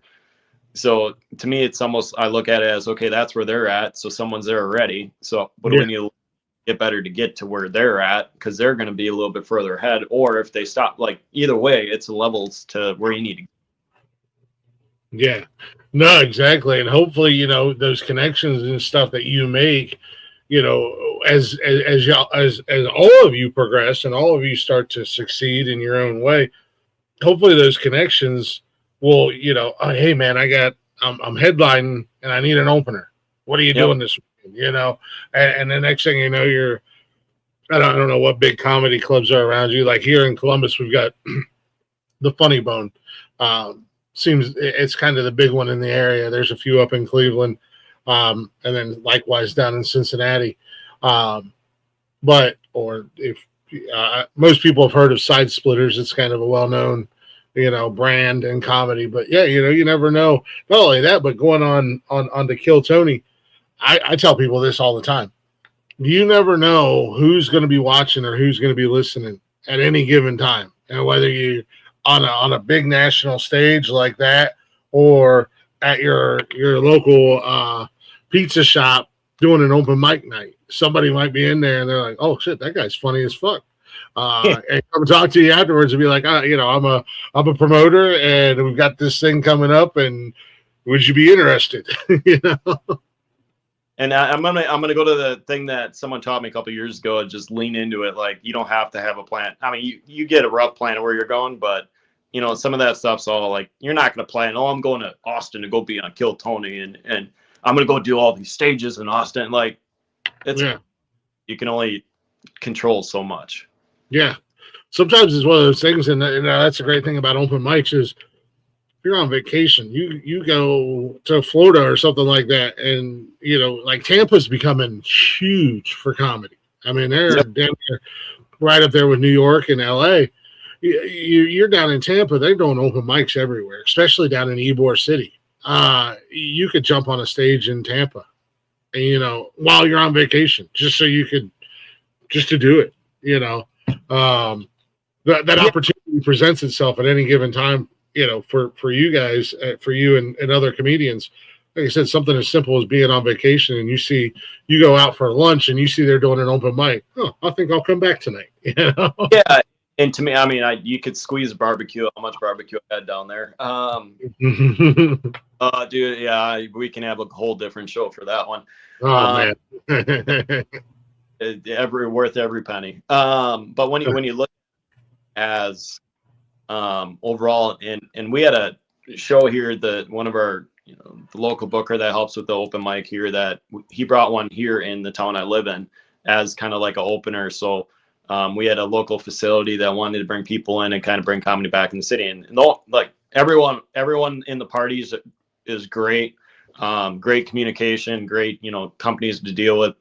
So to me, it's almost, I look at it as, okay, that's where they're at. So someone's there already. So what do we need to get better to get to where they're at? Because they're going to be a little bit further ahead. Or if they stop, like either way, it's levels to where you need to go. Yeah, no, exactly. And hopefully, those connections and stuff that you make, as all of you progress and all of you start to succeed in your own way, hopefully those connections will, oh, hey man, I'm headlining and I need an opener. What are you doing this weekend? And the next thing you know, I don't know what big comedy clubs are around you. Like here in Columbus, we've got the Funny Bone. Seems it's kind of the big one in the area. There's a few up in Cleveland, and then likewise down in Cincinnati. But if most people have heard of Side Splitters, it's kind of a well-known, brand in comedy. But yeah, you never know. Not only that, but going on to Kill Tony, I tell people this all the time. You never know who's going to be watching or who's going to be listening at any given time, and whether you on a big national stage like that, or at your local pizza shop doing an open mic night. Somebody might be in there and they're like, "Oh shit, that guy's funny as fuck," and come talk to you afterwards and be like, I'm a promoter and we've got this thing coming up, and would you be interested?" And I'm gonna go to the thing that someone taught me a couple of years ago, and just lean into it. Like, you don't have to have a plan. I mean, you get a rough plan of where you're going, but some of that stuff's all like, you're not gonna plan, "Oh, I'm going to Austin to go be on Kill Tony, and I'm gonna go do all these stages in Austin." Like, you can only control so much. Yeah, sometimes it's one of those things, and that's a great thing about open mics is, if you're on vacation, you go to Florida or something like that, and like Tampa's becoming huge for comedy. I mean, they're damn near right up there with New York and LA. You're down in Tampa, they're doing open mics everywhere, especially down in Ybor City. You could jump on a stage in Tampa, and while you're on vacation, just so you could just to do it. That opportunity presents itself at any given time. For you guys, for you and other comedians, like I said, something as simple as being on vacation and you go out for lunch and you see they're doing an open mic. Oh, I think I'll come back tonight. Yeah. And to me, I mean, you could squeeze barbecue. How much barbecue I had down there? Dude, yeah, we can have a whole different show for that one. Oh man. Worth every penny. But when you look as overall, and we had a show here that one of our the local booker that helps with the open mic here, that he brought one here in the town I live in as kind of like an opener. So we had a local facility that wanted to bring people in and kind of bring comedy back in the city, and like everyone in the parties is great. Great communication, great companies to deal with,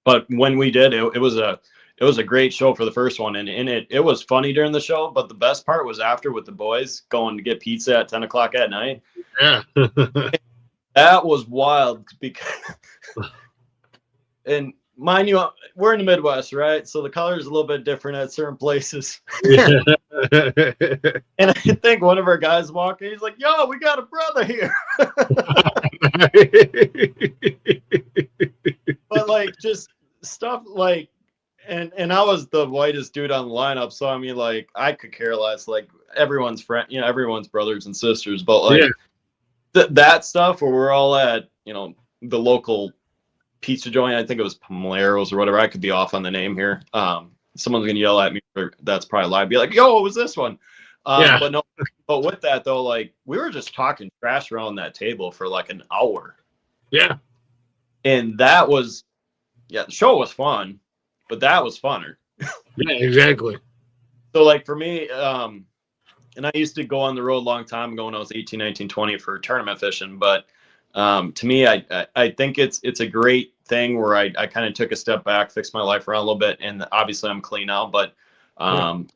but when we did it was a great show for the first one, and it was funny during the show, but the best part was after, with the boys going to get pizza at 10 o'clock at night. Yeah. That was wild, because and mind you, we're in the Midwest, right? So the color is a little bit different at certain places. Yeah. And I think one of our guys walked in, he's like, yo, we got a brother here. But like just stuff like, and I was the whitest dude on the lineup. So, I mean, like, I could care less. Like, everyone's friend, you know, everyone's brothers and sisters. But like that stuff where we're all at, you know, the local pizza joint, I think it was Pomero's or whatever. I could be off on the name here. Someone's gonna yell at me, or that's probably live. Be like, "Yo, what was this one?" But no. But with that though, like, we were just talking trash around that table for like an hour. Yeah. And that was, the show was fun, but that was funner. Yeah, exactly. So like for me, and I used to go on the road a long time ago when I was 18, 19, 20 for tournament fishing. But to me, I think it's a great thing where I kind of took a step back, fixed my life around a little bit. And obviously I'm clean now, but I'm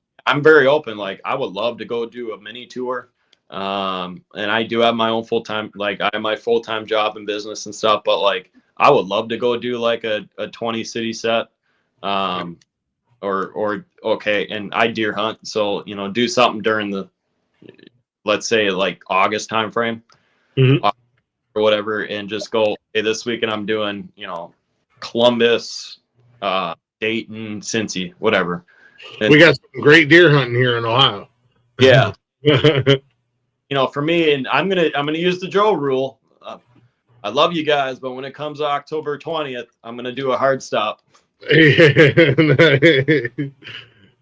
very open. Like, I would love to go do a mini tour. And I do have my own full-time, like, I have my full-time job and business and stuff, but like, I would love to go do like a 20 city set. Or okay, and I deer hunt, so, you know, do something during the, let's say, like August time frame, or whatever, and just go, hey, this weekend I'm doing, you know, Columbus, Dayton, Cincy, whatever. And, we got some great deer hunting here in Ohio. Yeah. You know, for me, and I'm gonna use the Joe rule. I love you guys, but when it comes October 20th, I'm gonna do a hard stop.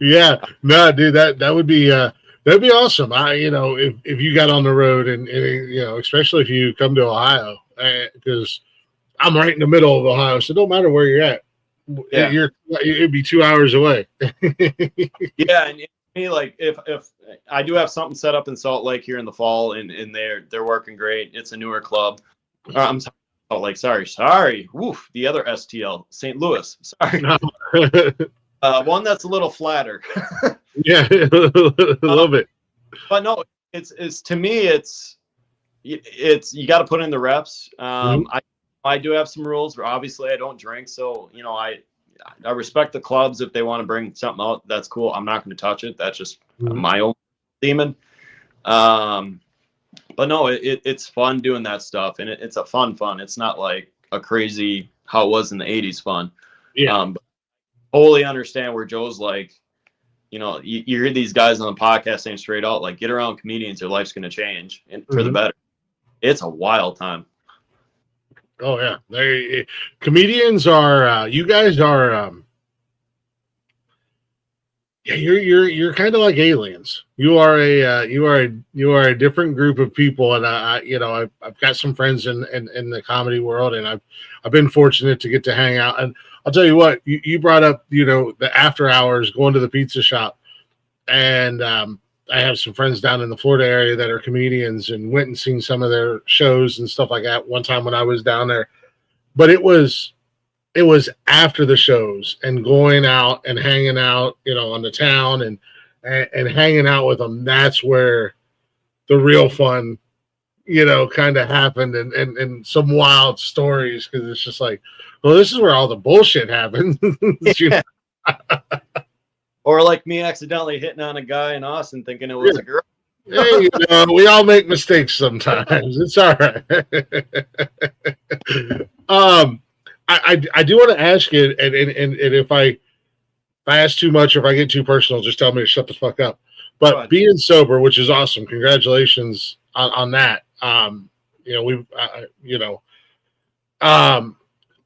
Yeah, no, dude, that would be awesome. You know, if you got on the road and you know, especially if you come to Ohio, because I'm right in the middle of Ohio, so it don't matter where you're at. Yeah. It'd be 2 hours away. Yeah, and me, like, if I do have something set up in Salt Lake here in the fall, and they're working great. It's a newer club. I'm sorry. Oh, like, sorry. Woof, the other STL, St. Louis. Sorry. No. One that's a little flatter. Yeah, a little bit. But no, it's to me, it's you got to put in the reps. I do have some rules. Obviously, I don't drink, so, you know, I respect the clubs. If they want to bring something out, that's cool. I'm not going to touch it. That's just my own demon. But no, it's fun doing that stuff, and it's a fun. It's not like a crazy how it was in the 80s fun. Yeah. But totally understand where Joe's like, you know, you hear these guys on the podcast saying straight out, like, get around comedians, your life's going to change, and for the better. It's a wild time. Oh yeah, comedians are. You guys are. Yeah, you're kind of like aliens. You are a different group of people, and I've got some friends in the comedy world, and I've been fortunate to get to hang out. And I'll tell you what, you brought up, you know, the after hours, going to the pizza shop, and I have some friends down in the Florida area that are comedians, and went and seen some of their shows and stuff like that one time when I was down there. But it was after the shows and going out and hanging out, you know, on the town and hanging out with them. That's where the real fun, you know, kind of happened, and some wild stories, because it's just like, well, this is where all the bullshit happens. Yeah. Or like me accidentally hitting on a guy in Austin thinking it was a girl. Hey, you know, we all make mistakes sometimes. It's all right. I do want to ask you, and if I ask too much, or if I get too personal, just tell me to shut the fuck up. But being sober, which is awesome, congratulations on that. You know,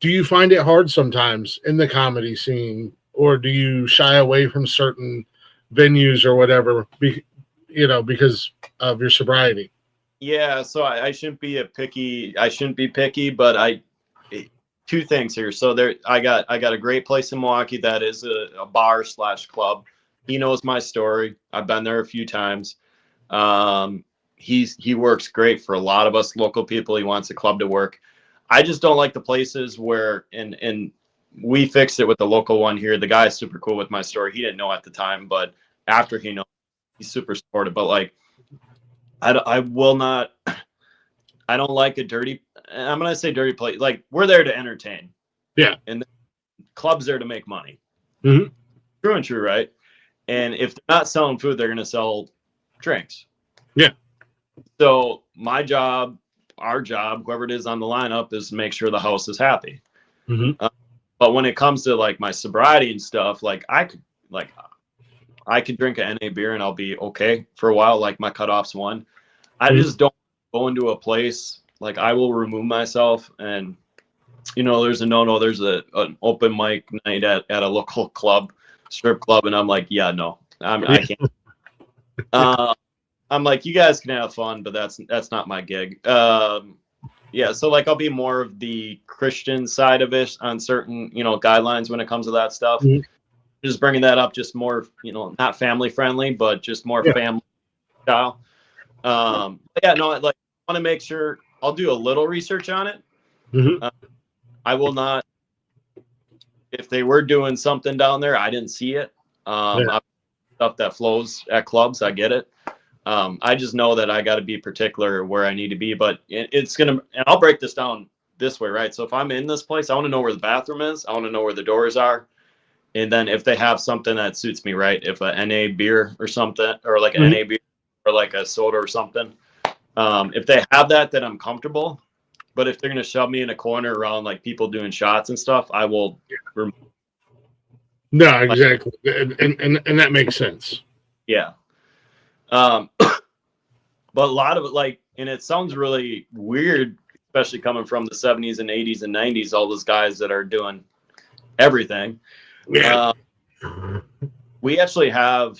do you find it hard sometimes in the comedy scene, or do you shy away from certain venues or whatever, because of your sobriety? Yeah, so I shouldn't be picky, but two things here. So I got a great place in Milwaukee that is a bar / club. He knows my story. I've been there a few times. He works great for a lot of us local people. He wants the club to work. I just don't like the places where, and we fixed it with the local one here. The guy's super cool with my story. He didn't know at the time, but after he knows, he's super supportive. But like, I will not. I don't like a dirty. I'm gonna say dirty place. Like, we're there to entertain. Yeah. And the club's there to make money. Mm-hmm. True and true, right? And if they're not selling food, they're going to sell drinks. Yeah. So my job, our job, whoever it is on the lineup, is to make sure the house is happy. Mm-hmm. But when it comes to like my sobriety and stuff, like I could drink an NA beer and I'll be okay for a while. Like my cutoff's one. I just don't go into a place, like I will remove myself. And there's there's an open mic night at a local club, strip club, and I'm like, yeah, no, I can't. I'm like, you guys can have fun, but that's not my gig. Yeah, so like I'll be more of the Christian side of it on certain guidelines when it comes to that stuff. Mm-hmm. Just bringing that up, just more not family friendly, but just more family style. Yeah, no, like I want to make sure I'll do a little research on it. Mm-hmm. I will not. If they were doing something down there, I didn't see it. Stuff that flows at clubs, I get it. I just know that I got to be particular where I need to be, but it's going to, and I'll break this down this way, right? So if I'm in this place, I want to know where the bathroom is. I want to know where the doors are. And then if they have something that suits me, right? If a NA beer or something, or like an NA beer or like a soda or something, if they have that, then I'm comfortable. But if they're going to shove me in a corner around like people doing shots and stuff, I will. No, exactly. And that makes sense. Yeah. But a lot of it, like, and it sounds really weird, especially coming from the 70s and 80s and 90s, all those guys that are doing everything. Yeah. We actually have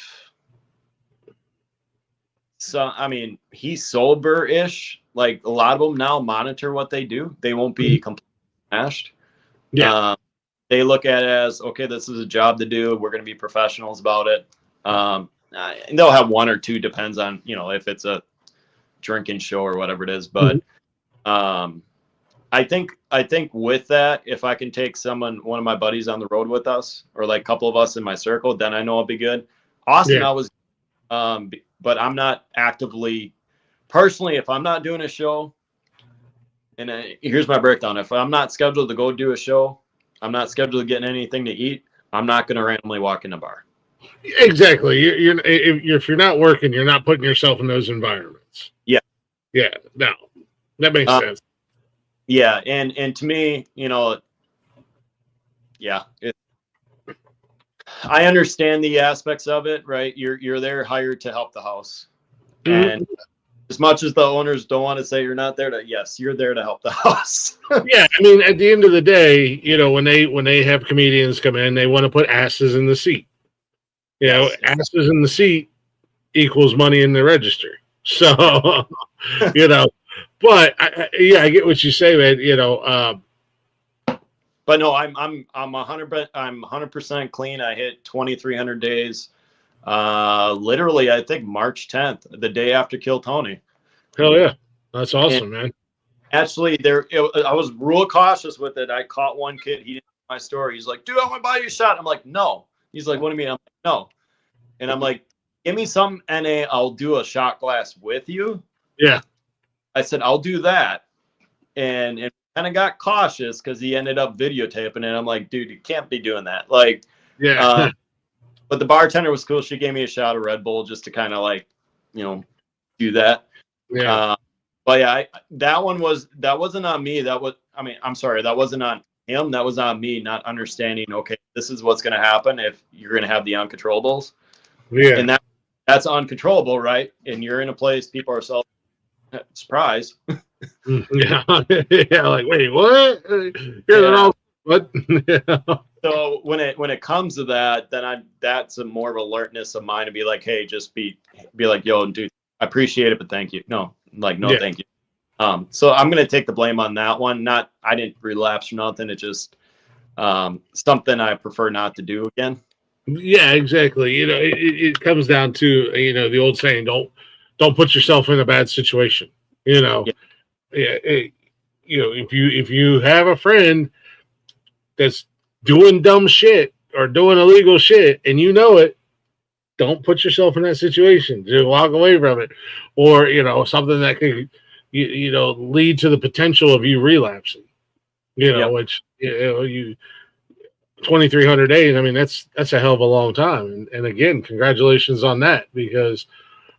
he's sober-ish. Like, a lot of them now monitor what they do. They won't be completely smashed. Yeah. They look at it as, okay, this is a job to do. We're going to be professionals about it. And they'll have one or two, depends on, if it's a drinking show or whatever it is. But I think with that, if I can take one of my buddies on the road with us, or like a couple of us in my circle, then I know I'll be good. Austin, I was, but I'm not actively, personally, if I'm not doing a show, and here's my breakdown. If I'm not scheduled to go do a show, I'm not scheduled to get anything to eat, I'm not going to randomly walk in a bar. Exactly. If you're not working, you're not putting yourself in those environments. Yeah. Yeah. No, that makes sense. Yeah. And to me, I understand the aspects of it, right? You're there hired to help the house. And as much as the owners don't want to say you're not there yes, you're there to help the house. Yeah. I mean, at the end of the day, when they have comedians come in, they want to put asses in the seat. Asses in the seat equals money in the register. So, but I get what you say, man. But no, I'm 100% clean. I hit 2,300 days. Literally, I think March 10th, the day after Kill Tony. Hell yeah, that's awesome, man. Actually, I was real cautious with it. I caught one kid. He didn't know my story. He's like, "Dude, I want to buy you a shot." I'm like, "No." He's like, "What do you mean?" I'm like, "No." And I'm like, "Give me some NA. I'll do a shot glass with you." Yeah. I said, "I'll do that." And kind of got cautious because he ended up videotaping it. I'm like, "Dude, you can't be doing that." Like, yeah. But the bartender was cool. She gave me a shot of Red Bull just to kind of like, do that. Yeah. But yeah, that wasn't on me. I'm sorry, that wasn't on him. That was on me not understanding, okay, this is what's going to happen if you're going to have the uncontrollables. Yeah. And that's uncontrollable, right? And you're in a place, people are surprised. Yeah. Yeah. Like, wait, what? What? So when it comes to that, then that's a more of alertness of mine to be like, hey, just be like, yo, dude, I appreciate it, but thank you. No, thank you. So I'm gonna take the blame on that one. I didn't relapse or nothing. It's just something I prefer not to do again. Yeah, exactly. It comes down to the old saying, don't put yourself in a bad situation. Yeah. If you have a friend that's doing dumb shit or doing illegal shit and it, don't put yourself in that situation. Just walk away from it, or something that could lead to the potential of you relapsing. Which 2,300 days. I mean, that's a hell of a long time. And again, congratulations on that, because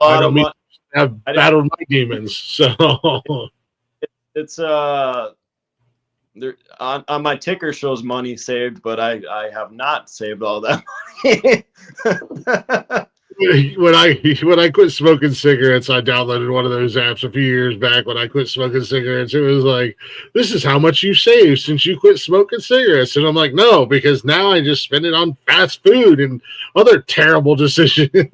I know me have battled my demons. So it's there on my ticker shows money saved, but I have not saved all that money. when I quit smoking cigarettes, I downloaded one of those apps a few years back. When I quit smoking cigarettes, it was like, this is how much you saved since you quit smoking cigarettes. And I'm like, no, because now I just spend it on fast food and other terrible decisions.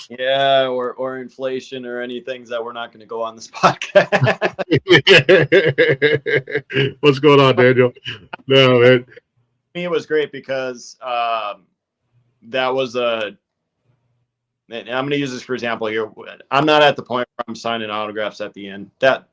Yeah, or inflation or any things that we're not going to go on this podcast. What's going on, Daniel? No, man. For me, it was great because that was and I'm going to use this for example here. I'm not at the point where I'm signing autographs at the end. That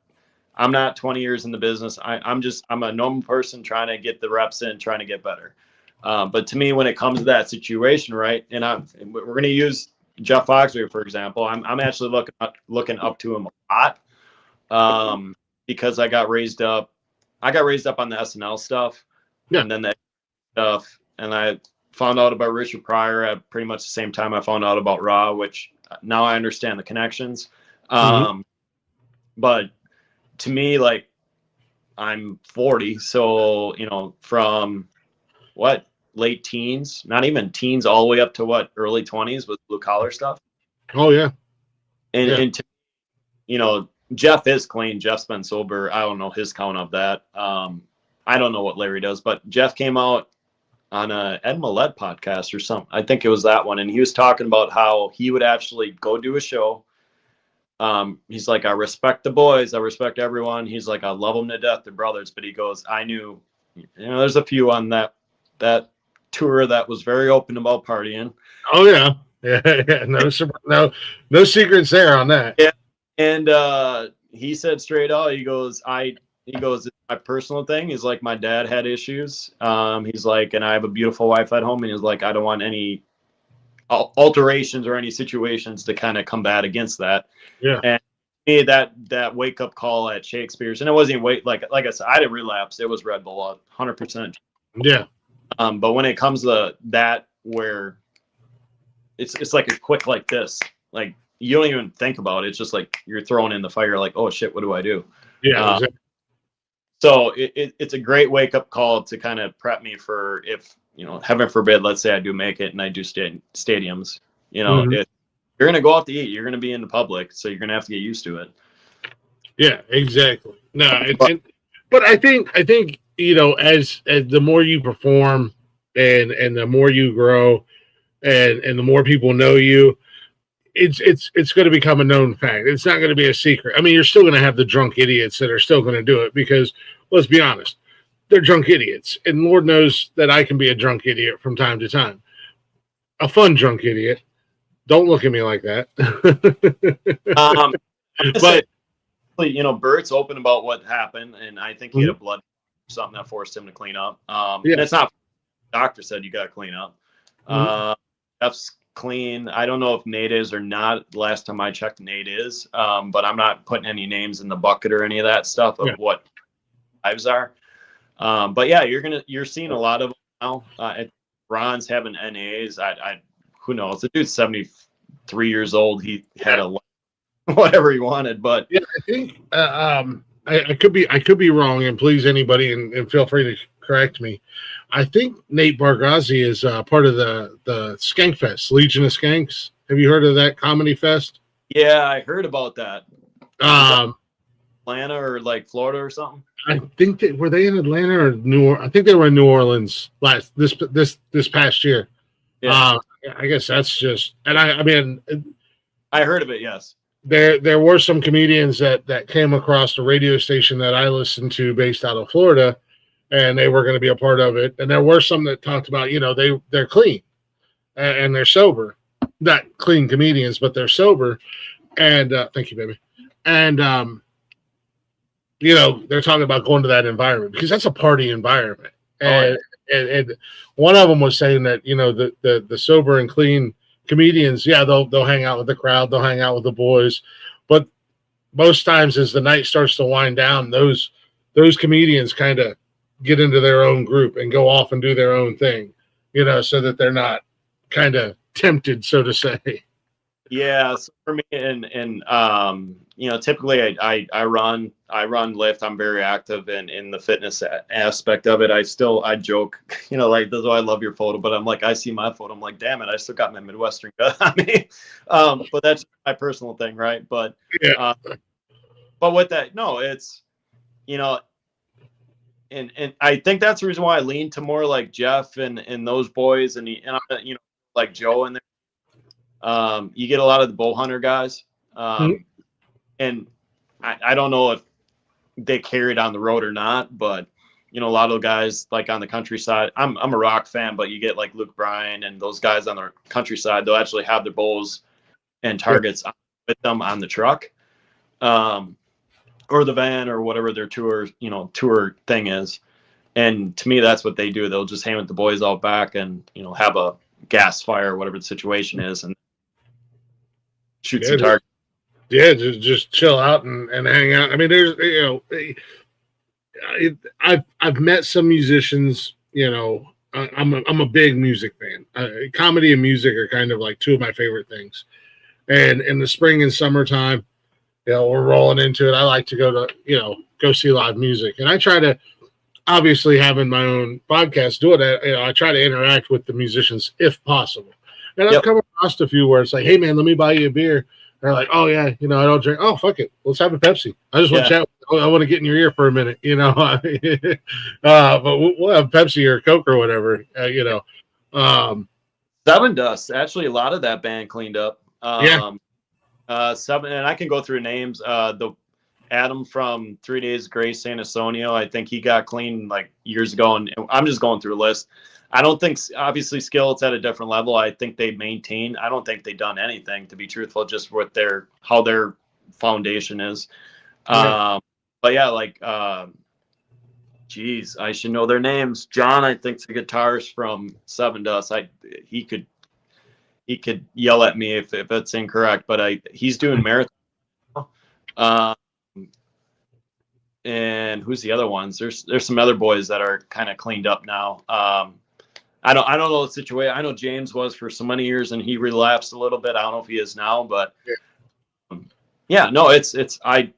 I'm not 20 years in the business. I'm a normal person trying to get the reps in, trying to get better. But to me, when it comes to that situation, right, and we're going to use Jeff Foxworthy, for example. I'm actually looking up to him a lot because I got raised up on the SNL stuff, and then that stuff, and I found out about Richard Pryor at pretty much the same time I found out about Raw, which now I understand the connections. But to me, like, I'm 40, so from late teens, not even teens, all the way up to early 20s with blue collar stuff. Oh yeah. And to, Jeff is clean. Jeff's been sober. I don't know his count of that. I don't know what Larry does, but Jeff came out on a Ed Millett podcast or something. I think it was that one. And he was talking about how he would actually go do a show. He's like, I respect the boys. I respect everyone. He's like, I love them to death. They're brothers. But he goes, I knew, there's a few on that tour that was very open about partying. Oh yeah. Yeah. No secrets there on that. Yeah. And he said straight out, he goes, it's my personal thing. He's like, my dad had issues. He's like, and I have a beautiful wife at home. And he's like, I don't want any alterations or any situations to kind of combat against that. Yeah. And that wake up call at Shakespeare's, and it wasn't like I said, I didn't relapse. It was Red Bull 100%. Yeah. But when it comes to that, where it's like a quick like this, like you don't even think about it. It's just like you're thrown in the fire, like, oh shit, what do I do? Yeah. Exactly. So it's a great wake up call to kind of prep me for if, heaven forbid, let's say I do make it and I do stadiums, if you're going to go out to eat, you're going to be in the public. So you're going to have to get used to it. Yeah, exactly. No, but I think, as the more you perform and the more you grow and the more people know you, it's going to become a known fact. It's not going to be a secret. I mean, you're still going to have the drunk idiots that are still going to do it because, let's be honest, they're drunk idiots. And Lord knows that I can be a drunk idiot from time to time. A fun drunk idiot. Don't look at me like that. But Bert's open about what happened, and I think he had a blood something that forced him to clean up. And it's not. The doctor said you got to clean up. Jeff's clean. I don't know if Nate is or not. Last time I checked, Nate is. But I'm not putting any names in the bucket or any of that stuff of what lives are. But yeah, you're seeing a lot of them now. Ron's having NAs. Who knows? The dude's 73 years old. He had whatever he wanted, but yeah, I think I could be wrong, and please anybody and feel free to correct me. I think Nate Bargazzi is part of the Skank Fest, Legion of Skanks. Have you heard of that comedy fest? Yeah, I heard about that. Atlanta or like Florida or something. I think were they in Atlanta or New Orleans? I think they were in New Orleans this past year. Yeah. I guess that's just, and I mean, I heard of it. Yes. There were some comedians that came across the radio station that I listened to based out of Florida, and they were going to be a part of it. And there were some that talked about, they're clean and they're sober, not clean comedians, but they're sober. And thank you, baby. And, they're talking about going to that environment because that's a party environment. And one of them was saying that, the sober and clean comedians, they'll hang out with the crowd, they'll hang out with the boys, but most times as the night starts to wind down, those comedians kind of get into their own group and go off and do their own thing, so that they're not kind of tempted, so to say. Yeah, so for me, and typically I run, lift. I'm very active in the fitness aspect of it. I joke, like, this is why I love your photo, but I'm like, I see my photo, I'm like, damn it, I still got my Midwestern gut on me. But that's my personal thing, right? But Yeah. But with that, no, it's, and I think that's the reason why I lean to more like Jeff and those boys and like Joe and you get a lot of the bow hunter guys. And I don't know if they carry it on the road or not, but a lot of the guys like on the countryside, I'm a rock fan, but you get like Luke Bryan and those guys on the countryside, they'll actually have their bows and targets with them on the truck, or the van or whatever their tour thing is. And to me, that's what they do. They'll just hang with the boys out back and, have a gas fire or whatever the situation is and shoot some targets. Yeah, just chill out and hang out. I mean, there's, I've met some musicians, I'm a big music fan. Comedy and music are kind of like two of my favorite things. And in the spring and summertime, we're rolling into it. I like to go to, go see live music. And I try to, obviously having my own podcast, do it. I try to interact with the musicians if possible. And I've come across a few where it's like, hey man, let me buy you a beer. They're like, oh yeah, I don't drink. Oh, fuck it. Let's have a Pepsi. I just want to chat. I want to get in your ear for a minute, but we'll have Pepsi or Coke or whatever, Seven Dust, actually a lot of that band cleaned up. Seven, and I can go through names. The Adam from 3 Days Grace San Antonio, I think he got clean like years ago, and I'm just going through a list. I don't think, obviously, Skillet's at a different level. I think they maintain. I don't think they've done anything, to be truthful, just with how their foundation is. But yeah, like, geez, I should know their names. John, I think, the guitarist from Seven Dust. He could yell at me if it's incorrect, but he's doing marathon. And who's the other ones? There's some other boys that are kind of cleaned up now. I don't know the situation. I know James was for so many years and he relapsed a little bit. I don't know if he is now, but I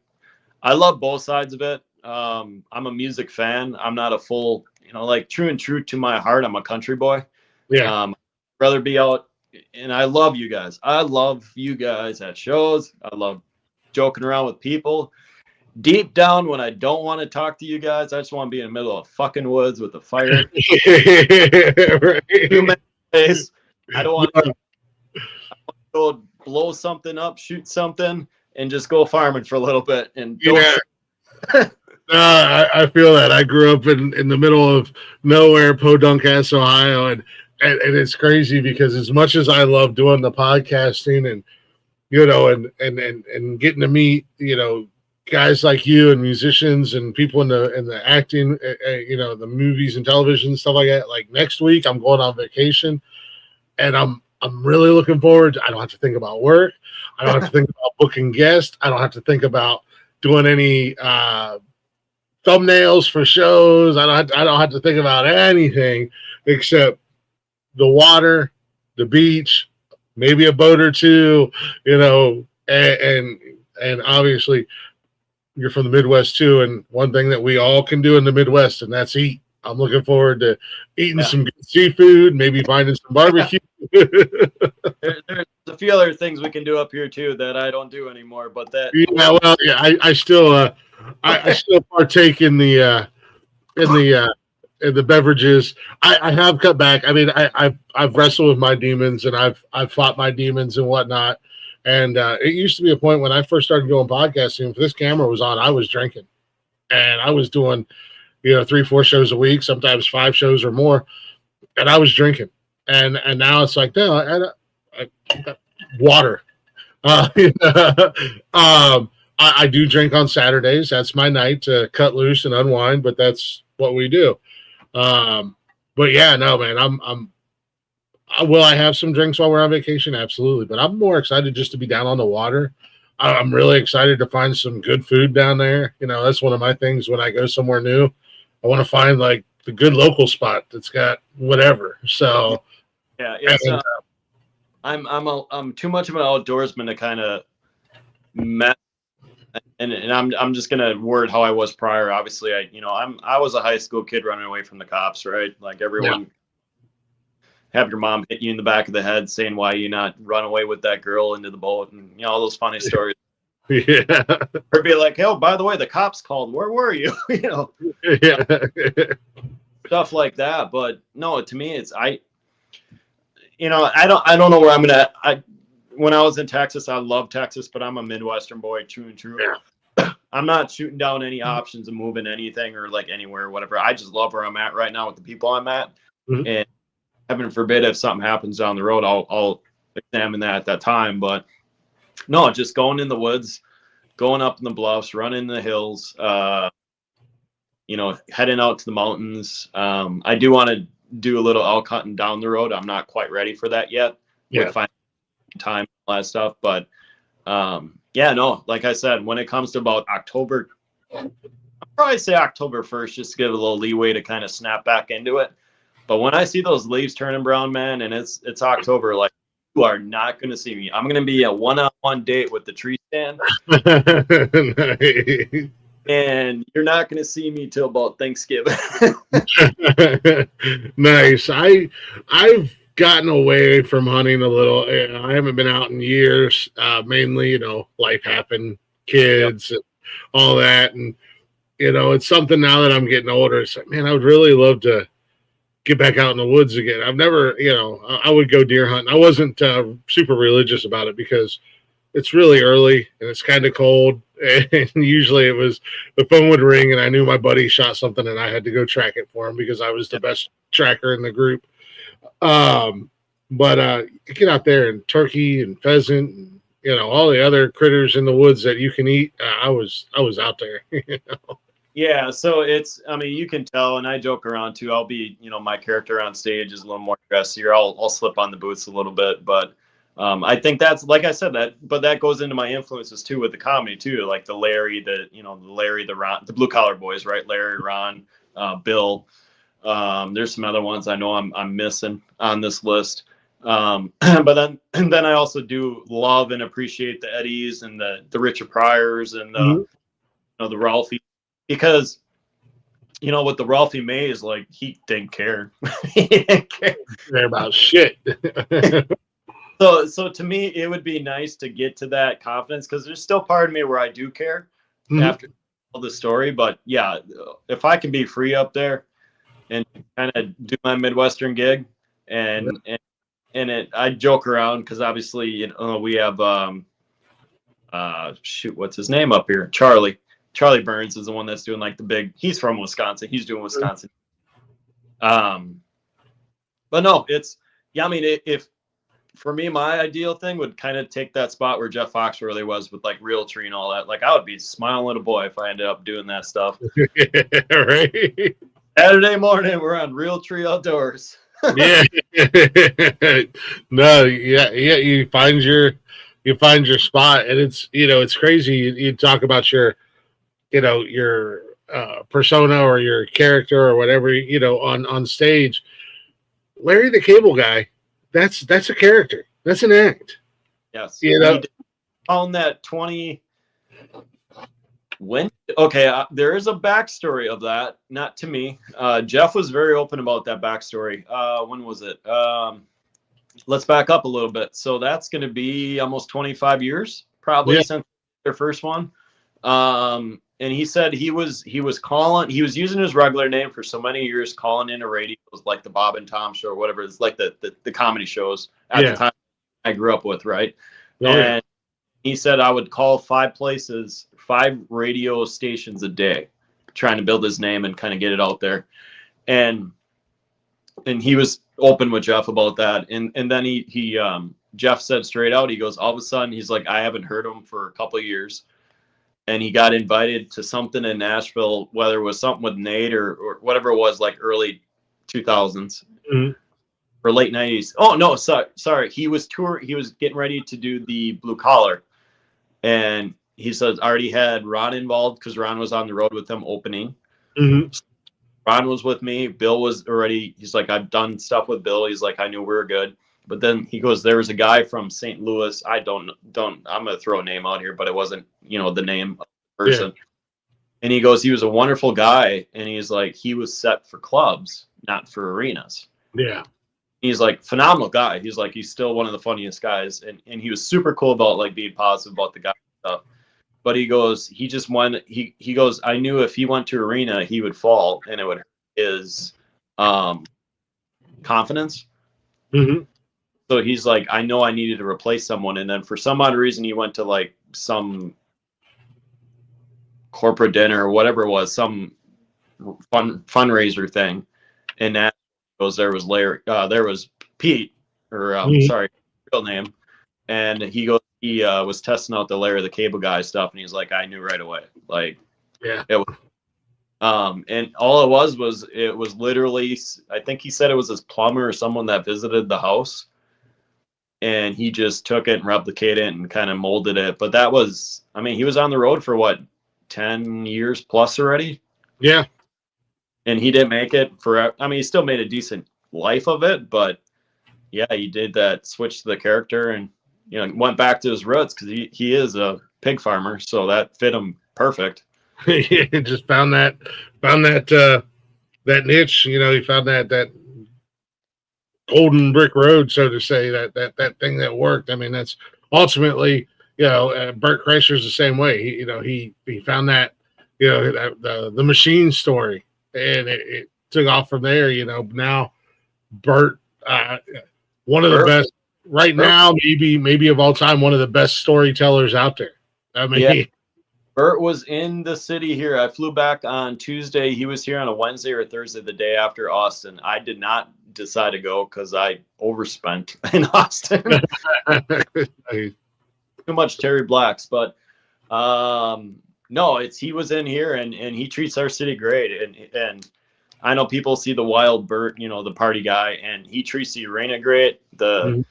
love both sides of it. I'm a music fan. I'm not a full, like true to my heart, I'm a country boy. I'd rather be out, and I love you guys. I love you guys at shows. I love joking around with people. Deep down, when I don't want to talk to you guys, I just want to be in the middle of fucking woods with a fire. I don't want to go blow something up, shoot something, and just go farming for a little bit. And I feel that. I grew up in the middle of nowhere, Podunk-ass, Ohio, and it's crazy because as much as I love doing the podcasting and and getting to meet guys like you and musicians and people in the acting, the movies and television, stuff like that. Like next week, I'm going on vacation, and I'm really looking forward to, I don't have to think about work. I don't have to think about booking guests. I don't have to think about doing any thumbnails for shows. I don't have to think about anything except the water, the beach, maybe a boat or two, and obviously you're from the Midwest too, and one thing that we all can do in the Midwest, and that's eat. I'm looking forward to eating some good seafood, maybe finding some barbecue. There's a few other things we can do up here too that I don't do anymore, but that. Yeah, well, yeah, I still partake in the beverages. I have cut back. I mean, I've wrestled with my demons and I've fought my demons and whatnot. And it used to be a point when I first started doing podcasting, if this camera was on, I was drinking. And I was doing, 3-4 shows a week, sometimes 5 shows or more. And I was drinking. And now it's like, no, I got water. I do drink on Saturdays. That's my night to cut loose and unwind, but that's what we do. But yeah, no, man, will I have some drinks while we're on vacation? Absolutely. But I'm more excited just to be down on the water. I'm really excited to find some good food down there. That's one of my things when I go somewhere new. I want to find like the good local spot that's got whatever. So yeah, it's I'm too much of an outdoorsman to kind of mess. And I'm just gonna word how I was prior. Obviously, I was a high school kid running away from the cops, right? Like everyone, have your mom hit you in the back of the head saying why you not run away with that girl into the boat, and all those funny stories. Yeah. Or be like, oh, by the way, the cops called. Where were you? Yeah. Stuff like that. But no, to me, it's I don't know where I'm gonna. When I was in Texas, I love Texas, but I'm a Midwestern boy, true and true. Yeah. I'm not shooting down any options of moving anything or like anywhere or whatever. I just love where I'm at right now with the people I'm at. Mm-hmm. And heaven forbid if something happens down the road, I'll examine that at that time. But no, just going in the woods, going up in the bluffs, running the hills, heading out to the mountains. I do want to do a little elk hunting down the road. I'm not quite ready for that yet. Yeah. Time, all that stuff. But like I said, when it comes to about October, I'll probably say October 1st, just to give a little leeway to kind of snap back into it. But when I see those leaves turning brown, man, and it's October, like, you are not going to see me. I'm going to be a one-on-one date with the tree stand. Nice. And you're not going to see me till about Thanksgiving. Nice. I've gotten away from hunting a little. I haven't been out in years. Mainly, life happened, kids, and all that. And, it's something now that I'm getting older. It's like, man, I would really love to get back out in the woods again. I've never, I would go deer hunting. I wasn't super religious about it because it's really early and it's kind of cold. And usually it was the phone would ring and I knew my buddy shot something and I had to go track it for him because I was the best tracker in the group. But get out there and turkey and pheasant and, all the other critters in the woods that you can eat. I was out there. Yeah. So you can tell, and I joke around too. I'll be, my character on stage is a little more dressier. I'll slip on the boots a little bit, but I think that's, like I said, but that goes into my influences too with the comedy too, like the Larry, the Ron, the blue collar boys, right? Larry, Ron, Bill. There's some other ones I know I'm missing on this list. But then I also do love and appreciate the Eddies and the Richard Pryors and the Ralphie, because with the Ralphie Mays, like, he didn't care. He didn't care about shit. So to me, it would be nice to get to that confidence, because there's still part of me where I do care after all the story. But yeah, if I can be free up there and kind of do my Midwestern gig, and I joke around because obviously we have what's his name up here? Charlie Burns is the one that's doing like the big. He's from Wisconsin. He's doing Wisconsin. But no, if for me, my ideal thing would kind of take that spot where Jeff Foxworthy was with like Realtree and all that. Like, I would be smiling little boy if I ended up doing that stuff. Right. Saturday morning, we're on Realtree Outdoors. Yeah. No, yeah. You find your spot, and it's it's crazy. You talk about your persona or your character or whatever on stage. Larry the Cable Guy, that's a character. That's an act. Yes. On that 20. When? Okay, there is a backstory of that. Not to me. Jeff was very open about that backstory. When was it? Let's back up a little bit. So that's going to be almost 25 years, probably, since their first one. And he said he was using his regular name for so many years, calling into radios like the Bob and Tom show or whatever. It's like the comedy shows at the time I grew up with, right? And he said I would call 5 radio stations a day, trying to build his name and kind of get it out there. And he was open with Jeff about that. And then he Jeff said straight out, he goes, all of a sudden, he's like, I haven't heard him for a couple of years. And he got invited to something in Nashville, whether it was something with Nate or whatever it was, like early 2000s or late 90s. Oh, no, sorry. He was getting ready to do the Blue Collar. And he says already had Ron involved because Ron was on the road with him opening. Ron was with me. Bill was already, he's like, I've done stuff with Bill. He's like, I knew we were good. But then he goes, there was a guy from St. Louis. I'm going to throw a name out here, but it wasn't, the name of the person. Yeah. And he goes, he was a wonderful guy. And he's like, he was set for clubs, not for arenas. Yeah. He's like, phenomenal guy. He's like, he's still one of the funniest guys. And he was super cool about like being positive about the guy stuff. But he goes, he just went, he goes, I knew if he went to arena, he would fall and it would hurt his confidence. Mm-hmm. So he's like, I know I needed to replace someone. And then for some odd reason, he went to like some corporate dinner or whatever it was, some fundraiser thing. And that goes, there was there was Pete, or sorry, real name. And he goes, he was testing out the Larry the Cable Guy stuff. And he's like, I knew right away. Like, yeah, it was. And all it was literally, I think he said it was his plumber or someone that visited the house. And he just took it and replicated it and kind of molded it. But that was, I mean, he was on the road for what, 10 years plus already? Yeah. And he didn't make it forever. I mean, he still made a decent life of it. But yeah, he did that switch to the character and, went back to his roots because he is a pig farmer. So that fit him perfect. He just found that niche. He found that golden brick road, so to say, that thing that worked. I mean, that's ultimately, Bert Kreischer's the same way. He found that, the machine story, and it took off from there. Now Bert, one of the best right now, maybe of all time, one of the best storytellers out there. I mean, yeah. Bert was in the city here. I flew back on Tuesday. He was here on a Wednesday or Thursday, the day after Austin. I did not decide to go because I overspent in Austin. Too much Terry Blacks. But no, he was in here and he treats our city great. And I know people see the wild Bert, the party guy, and he treats the arena great. The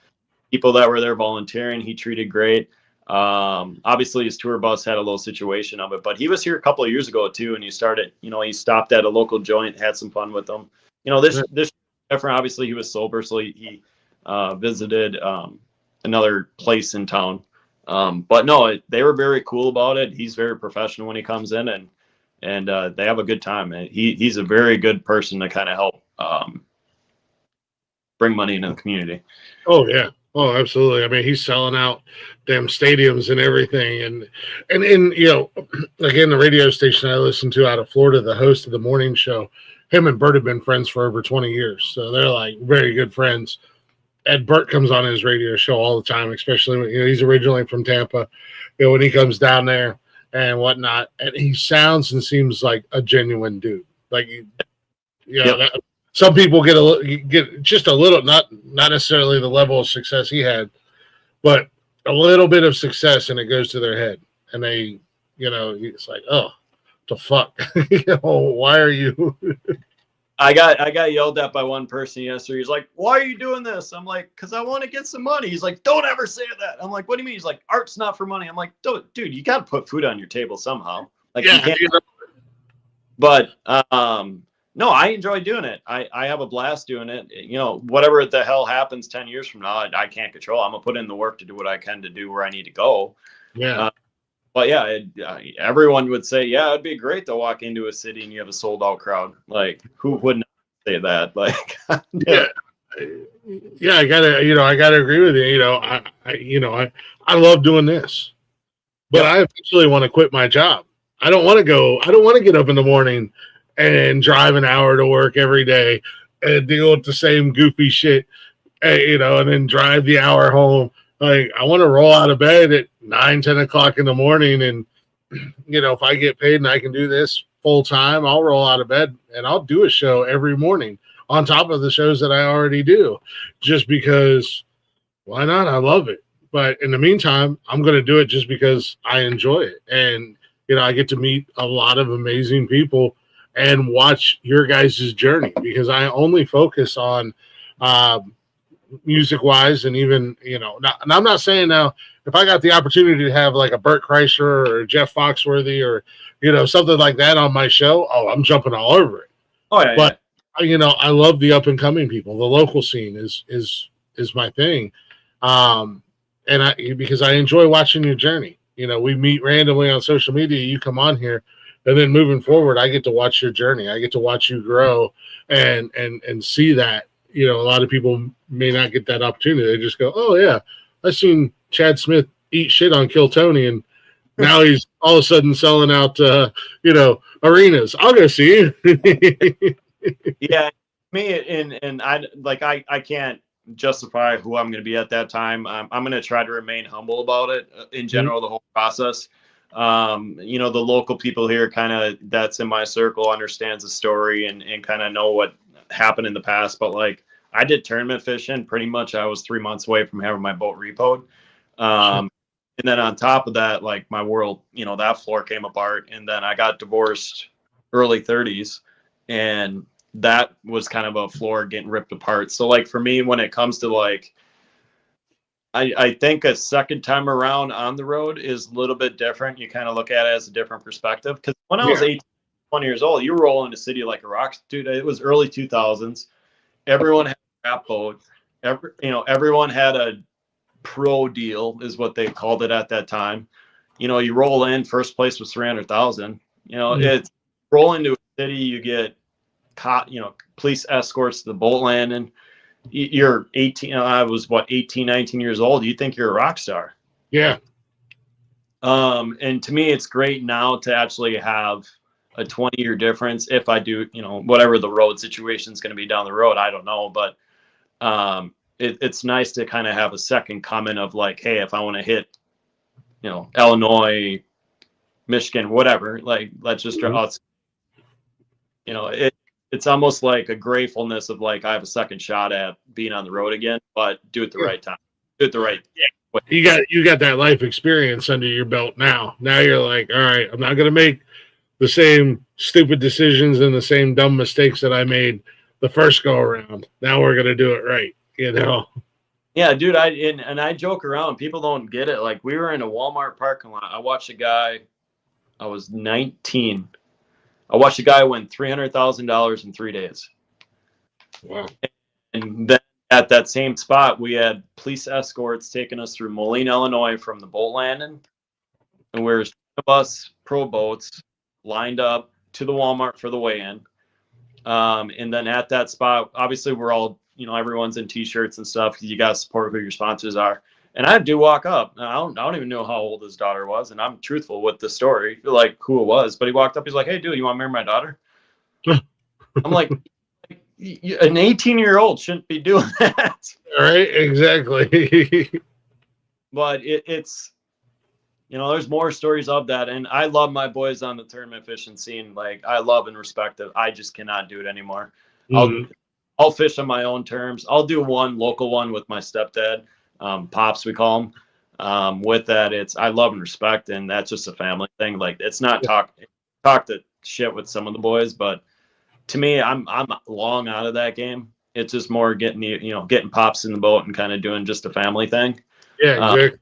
people that were there volunteering, he treated great. Obviously his tour bus had a little situation of it, but he was here a couple of years ago too. And he started, he stopped at a local joint, had some fun with them. This different, obviously he was sober. So he visited, another place in town. But no, they were very cool about it. He's very professional when he comes in and they have a good time. And he's a very good person to kind of help, bring money into the community. Oh yeah. Oh, absolutely. I mean, he's selling out damn stadiums and everything. And again, the radio station I listen to out of Florida, the host of the morning show, him and Bert have been friends for over 20 years. So they're like very good friends. And Bert comes on his radio show all the time, especially when, he's originally from Tampa, when he comes down there and whatnot. And he sounds and seems like a genuine dude. Like, some people get just a little, not necessarily the level of success he had, but a little bit of success, and it goes to their head, and they, it's like, oh, the fuck, why are you? I got yelled at by one person yesterday. He's like, "Why are you doing this?" I'm like, "Cause I want to get some money." He's like, "Don't ever say that." I'm like, "What do you mean?" He's like, "Art's not for money." I'm like, "Dude, you got to put food on your table somehow." Like, you can't. But no, I enjoy doing it. I have a blast doing it. Whatever the hell happens 10 years from now, I can't control. I'm going to put in the work to do what I can to do where I need to go. Yeah. But yeah, everyone would say, yeah, it'd be great to walk into a city and you have a sold out crowd. Like, who wouldn't say that? Like, yeah. Yeah, I gotta agree with you. I love doing this, but I eventually want to quit my job. I don't want to get up in the morning and drive an hour to work every day and deal with the same goofy shit, and then drive the hour home. Like, I want to roll out of bed at 9-10 o'clock in the morning. And, if I get paid and I can do this full time, I'll roll out of bed and I'll do a show every morning on top of the shows that I already do, just because why not? I love it. But in the meantime, I'm going to do it just because I enjoy it. And, I get to meet a lot of amazing people and watch your guys' journey, because I only focus on music wise, and even, and I'm not saying now, if I got the opportunity to have like a Bert Kreischer or Jeff Foxworthy or, something like that on my show, oh, I'm jumping all over it. Oh yeah, But I love the up and coming people. The local scene is my thing, and because I enjoy watching your journey. We meet randomly on social media. You come on here, and then moving forward, I get to watch your journey. I get to watch you grow and see that. A lot of people may not get that opportunity. They just go, "Oh yeah, I seen Chad Smith eat shit on Kill Tony, and now he's all of a sudden selling out, arenas. I'll go see him." Yeah, me and I can't justify who I'm going to be at that time. I'm going to try to remain humble about it in general, the whole process. The local people here kind of that's in my circle understands the story and kind of know what happened in the past. But like I did tournament fishing pretty much. I was 3 months away from having my boat repoed. And then on top of that, like my world, that floor came apart, and then I got divorced early 30s, and that was kind of a floor getting ripped apart. So like for me, when it comes to like, I think a second time around on the road is a little bit different. You kind of look at it as a different perspective. Because when I was 18, 20 years old, you were rolling a city like a rock, dude. It was early 2000s. Everyone had a crap boat. Everyone had a pro deal is what they called it at that time. You roll in, first place was 300,000. It's roll into a city, you get caught, police escorts to the boat landing. You're 18. I was 18, 19 years old. You think you're a rock star. Yeah. And to me, it's great now to actually have a 20-year difference. If I do, whatever the road situation is going to be down the road, I don't know. But it's nice to kind of have a second comment of like, hey, if I want to hit, Illinois, Michigan, whatever, like let's just it's almost like a gratefulness of like I have a second shot at being on the road again, but do it the right time, do it the right way. You got that life experience under your belt now. Now you're like, all right, I'm not gonna make the same stupid decisions and the same dumb mistakes that I made the first go around. Now we're gonna do it right, Yeah, dude. I joke around. People don't get it. Like we were in a Walmart parking lot. I watched a guy. I was 19. I watched a guy win $300,000 in 3 days. Wow. And then at that same spot, we had police escorts taking us through Moline, Illinois from the boat landing. And we were of us pro boats lined up to the Walmart for the weigh-in. And then at that spot, obviously we're all, everyone's in t-shirts and stuff because you got to support who your sponsors are. And I do walk up. I don't even know how old his daughter was, and I'm truthful with the story, like who it was. But he walked up. He's like, "Hey, dude, you want to marry my daughter?" I'm like, an 18-year-old shouldn't be doing that. All right, exactly. But it's, there's more stories of that, and I love my boys on the tournament fishing scene. Like I love and respect it. I just cannot do it anymore. I'll fish on my own terms. I'll do one local one with my stepdad. Pops, we call him. With that, I love and respect, and that's just a family thing. Like it's not talk the shit with some of the boys, but to me, I'm long out of that game. It's just more getting getting Pops in the boat and kind of doing just a family thing. Yeah, exactly.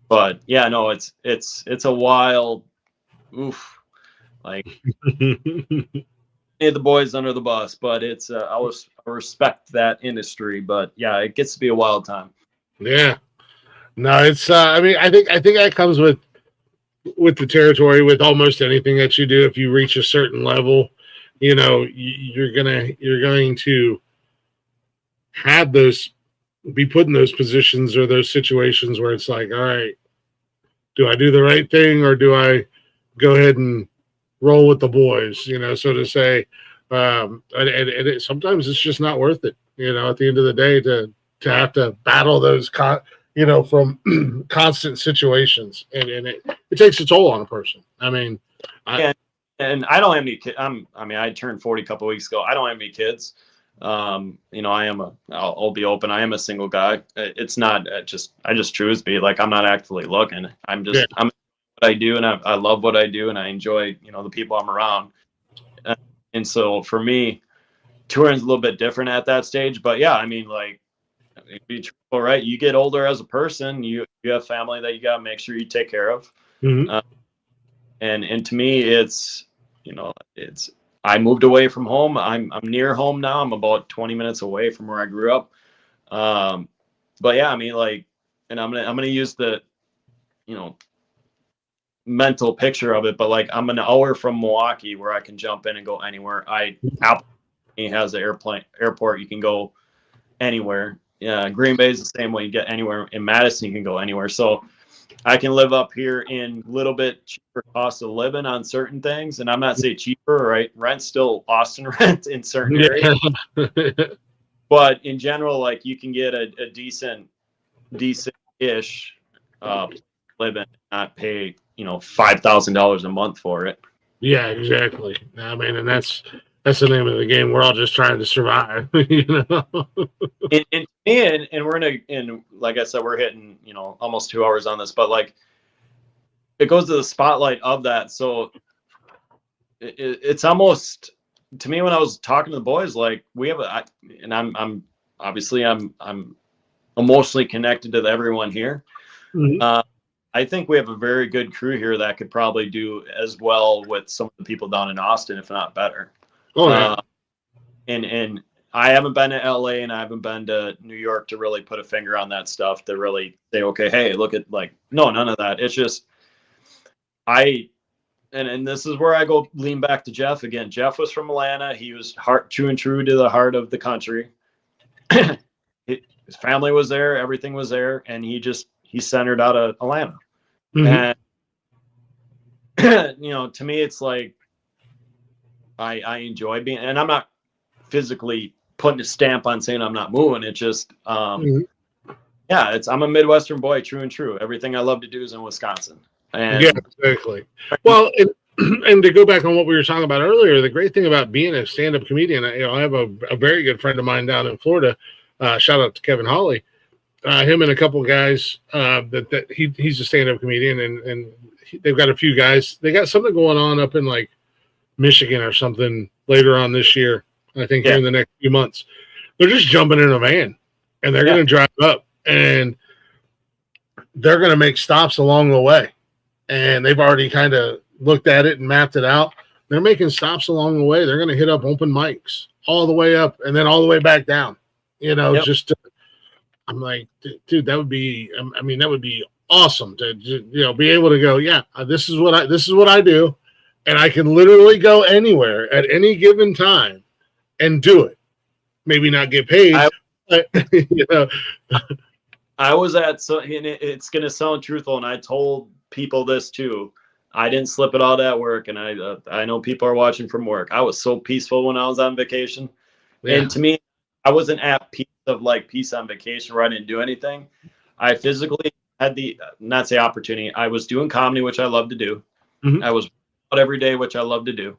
But yeah, no, it's a wild, like the boys under the bus, but it's I respect that industry, but yeah, it gets to be a wild time. Yeah, no, it's. I mean, I think that comes with the territory, with almost anything that you do. If you reach a certain level, you're going to have be put in those positions or those situations where it's like, all right, do I do the right thing or do I go ahead and roll with the boys? So to say, and sometimes it's just not worth it. At the end of the day, to have to battle those, from constant situations, and it takes a toll on a person. I mean, and I don't have any kids. I turned 40 a couple of weeks ago. I don't have any kids. I'll be open. I am a single guy. It's not I just choose to be like, I'm not actively looking. I'm what I do, and I love what I do, and I enjoy, the people I'm around. And so for me, touring's a little bit different at that stage, but yeah, I mean, like, be truthful, right? You get older as a person, you have family that you got to make sure you take care of. Mm-hmm. And to me, it's I moved away from home. I'm near home now. I'm about 20 minutes away from where I grew up. But yeah, I mean, like, and I'm gonna use the, you know, mental picture of it, but like I'm an hour from Milwaukee where I can jump in and go anywhere. Apple has an airport. You can go anywhere. Yeah, Green Bay is the same way. You get anywhere. In Madison, you can go anywhere. So I can live up here in a little bit cheaper cost of living on certain things. And I'm not saying cheaper, right? Rent's still Austin rent in certain areas. But in general, like you can get a decent-ish living, not pay, you know, $5,000 a month for it. Yeah, exactly. I mean, and that's the name of the game. We're all just trying to survive, you know. And we're in like I said, we're hitting, you know, almost 2 hours on this, but like it goes to the spotlight of that. So it's almost, to me, when I was talking to the boys, like we have I'm obviously I'm emotionally connected to everyone here. Mm-hmm. I think we have a very good crew here that could probably do as well with some of the people down in Austin, if not better. Oh yeah. And I haven't been to LA and I haven't been to New York to really put a finger on that stuff, to really say, okay, hey, look at, like, no, none of that. It's just, and this is where I go lean back to Jeff again. Jeff was from Atlanta. He was true and true to the heart of the country. His family was there. Everything was there. And he centered out of Atlanta. Mm-hmm. And, you know, to me, it's like, I enjoy being, and I'm not physically putting a stamp on saying I'm not moving. It's just, yeah, I'm a Midwestern boy, true and true. Everything I love to do is in Wisconsin. And yeah, exactly. Well, and to go back on what we were talking about earlier, the great thing about being a stand-up comedian, you know, I have a very good friend of mine down in Florida. Shout out to Kevin Hawley. Him and a couple guys he's a stand-up comedian, and they've got a few guys. They got something going on up in like Michigan or something later on this year. I think here in the next few months. They're just jumping in a van and they're going to drive up and they're going to make stops along the way. And they've already kind of looked at it and mapped it out. They're making stops along the way. They're going to hit up open mics all the way up and then all the way back down. You know, I'm like, dude, that would be, I mean, that would be awesome to, you know, be able to go, yeah, this is what I do. And I can literally go anywhere at any given time and do it. Maybe not get paid, but, you know. I was and it's going to sound truthful, and I told people this too. I didn't slip it out at work, and I know people are watching from work. I was so peaceful when I was on vacation. Yeah. And to me, I wasn't at peace on vacation where I didn't do anything. I physically had not say opportunity. I was doing comedy, which I love to do. Mm-hmm. I was out every day, which I love to do.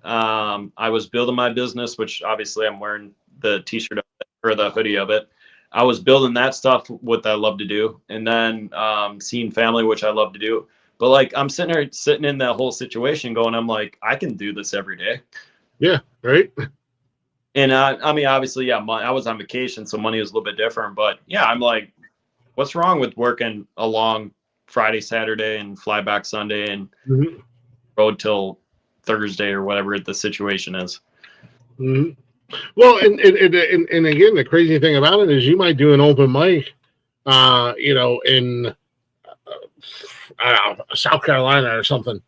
I was building my business, which obviously I'm wearing the t-shirt of it, or the hoodie of it. I was building that stuff, what I love to do. And then seeing family, which I love to do. But like, I'm sitting in that whole situation going, I'm like, I can do this every day. Yeah. Right. And I mean, obviously, yeah, I was on vacation, so money was a little bit different, but yeah, I'm like, what's wrong with working a long Friday, Saturday and fly back Sunday and road till Thursday or whatever the situation is. Mm-hmm. Well, and again, the crazy thing about it is you might do an open mic, you know, in I don't know, South Carolina or something.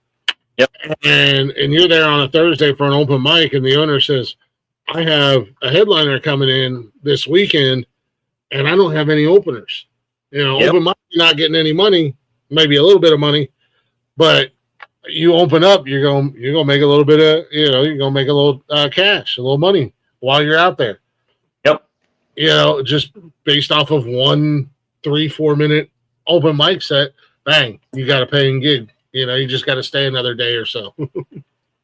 Yep. And you're there on a Thursday for an open mic, and the owner says, I have a headliner coming in this weekend, and I don't have any openers. You know, open mic, you're not getting any money, maybe a little bit of money, but you open up, you're gonna make a little bit of, you know, you're gonna make a little cash, a little money while you're out there. Yep. You know, just based off of 1 3-4 minute open mic set, bang, you got a paying gig. You know, you just got to stay another day or so.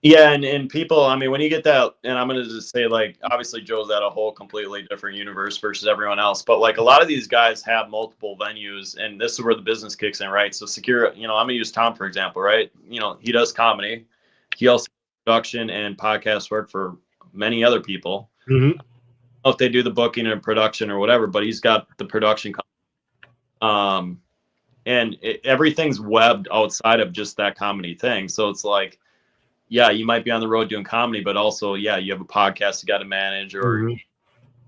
Yeah, and people, I mean, when you get that, and I'm going to just say, like, obviously Joe's at a whole completely different universe versus everyone else, but like a lot of these guys have multiple venues, and this is where the business kicks in, right? So secure, you know, I'm going to use Tom, for example, right? You know, he does comedy. He also does production and podcast work for many other people. Mm-hmm. I don't know if they do the booking and production or whatever, but he's got the production company. And everything's webbed outside of just that comedy thing. So it's like, yeah, you might be on the road doing comedy, but also, yeah, you have a podcast you got to manage or Mhm.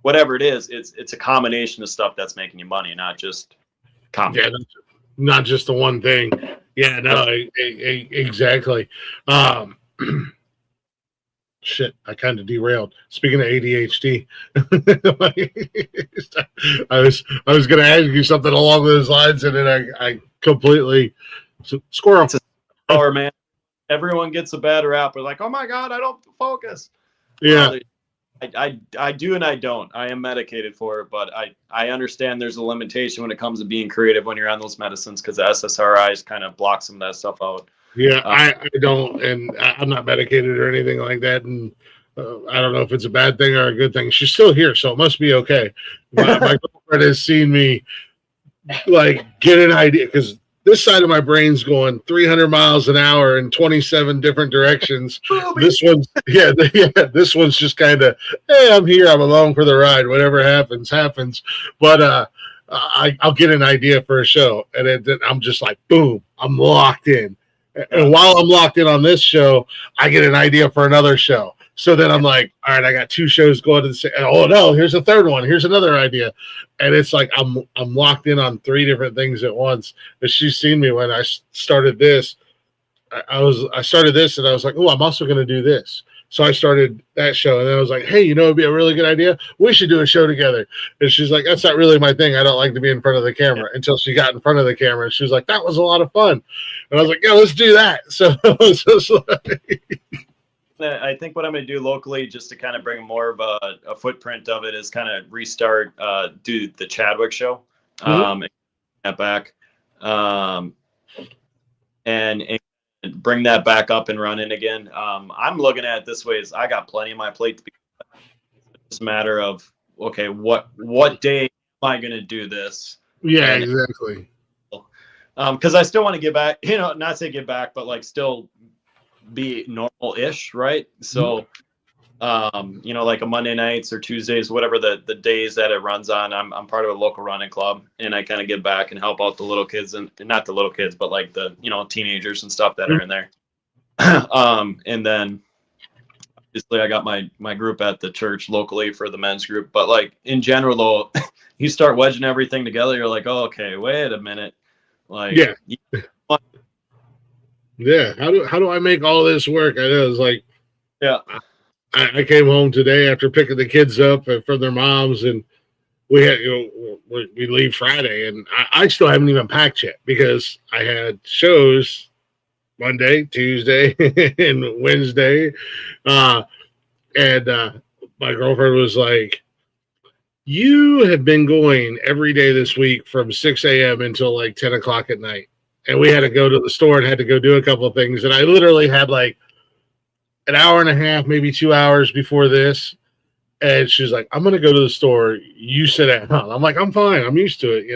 whatever it is. It's a combination of stuff that's making you money, not just comedy. Yeah, not just the one thing. Yeah, no, exactly. Um, shit, I kind of derailed. Speaking of ADHD, I was going to ask you something along those lines, and then I completely squirrel. It's a power, man. Everyone gets a bad rap. We're like, oh my god, I don't focus. Yeah. Well, I do and I don't. I am medicated for it, but I understand there's a limitation when it comes to being creative when you're on those medicines because the SSRIs kind of block some of that stuff out. Yeah, I don't, and I'm not medicated or anything like that, and I don't know if it's a bad thing or a good thing. She's still here, so it must be okay. My girlfriend has seen me like get an idea because this side of my brain's going 300 miles an hour in 27 different directions. This one's this one's just kind of, hey, I'm here, I'm along for the ride. Whatever happens, happens. But I'll get an idea for a show, and then I'm just like, boom, I'm locked in. And while I'm locked in on this show, I get an idea for another show. So then I'm like, all right, I got 2 shows going to the same. Oh no, here's a third one. Here's another idea, and it's like I'm locked in on 3 different things at once. But she's seen me when I started this. I started this, and I was like, oh, I'm also going to do this. So I started that show, and then I was like, hey, it'd be a really good idea. We should do a show together. And she's like, that's not really my thing. I don't like to be in front of the camera. Until she got in front of the camera, and she was like, that was a lot of fun. And I was like, yeah, let's do that. So I think what I'm going to do locally, just to kind of bring more of a footprint of it, is kind of restart, do the Chadwick show, that back, and bring that back up and running again. I'm looking at it this way: is I got plenty on my plate to be. It's a matter of, okay, what day am I going to do this? Yeah, exactly. Because I still want to get back, not say get back, but like still be normal-ish, right? So, like a Monday nights or Tuesdays, whatever the days that it runs on, I'm part of a local running club, and I kind of get back and help out the little kids, and not the little kids, but like the teenagers and stuff that are in there. And then obviously I got my group at the church locally for the men's group, but like in general though, you start wedging everything together, you're like, oh, okay, wait a minute, like yeah. How do I make all this work? I know it's like, yeah. I came home today after picking the kids up from their moms, and we had we leave Friday, and I still haven't even packed yet because I had shows Monday, Tuesday, and Wednesday, and my girlfriend was like, "You have been going every day this week from 6 a.m. until like 10 o'clock at night." And we had to go to the store and had to go do a couple of things. And I literally had like an hour and a half, maybe 2 hours before this. And she's like, I'm going to go to the store. You sit down. I'm like, I'm fine. I'm used to it,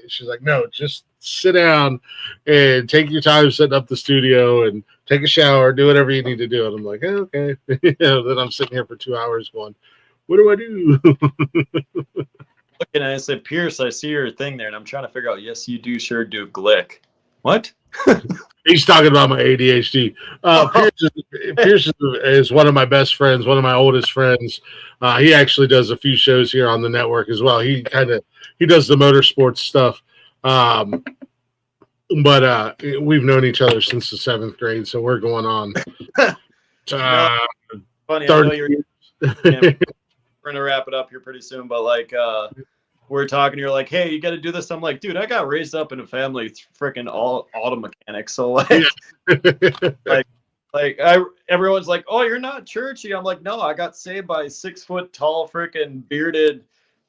She's like, no, just sit down and take your time setting up the studio and take a shower, do whatever you need to do. And I'm like, okay. Then I'm sitting here for 2 hours going, what do I do? Looking at it, I said, Pierce, I see your thing there. And I'm trying to figure out, yes, you do sure do Glick. What? He's talking about my ADHD. Pierce is one of my best friends, one of my oldest friends. He actually does a few shows here on the network as well. He does the motorsports stuff. But we've known each other since the 7th grade, so we're going on. Funny, I know you're we're gonna wrap it up here pretty soon, but like we're talking, you're like, hey, you got to do this. I'm like, dude, I got raised up in a family freaking all auto mechanics. So like, everyone's like, oh, you're not churchy. I'm like, no, I got saved by 6 foot tall, freaking bearded,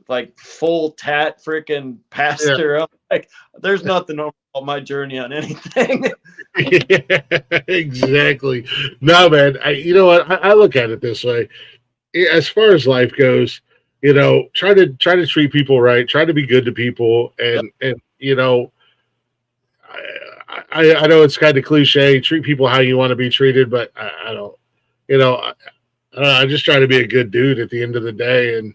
like full tat freaking pastor. Yeah. I'm like, there's nothing normal about my journey on anything. Yeah, exactly. No, man. You know what? I look at it this way. As far as life goes, try to treat people right, try to be good to people, and I know it's kind of cliche, treat people how you want to be treated, but I don't, I just try to be a good dude at the end of the day and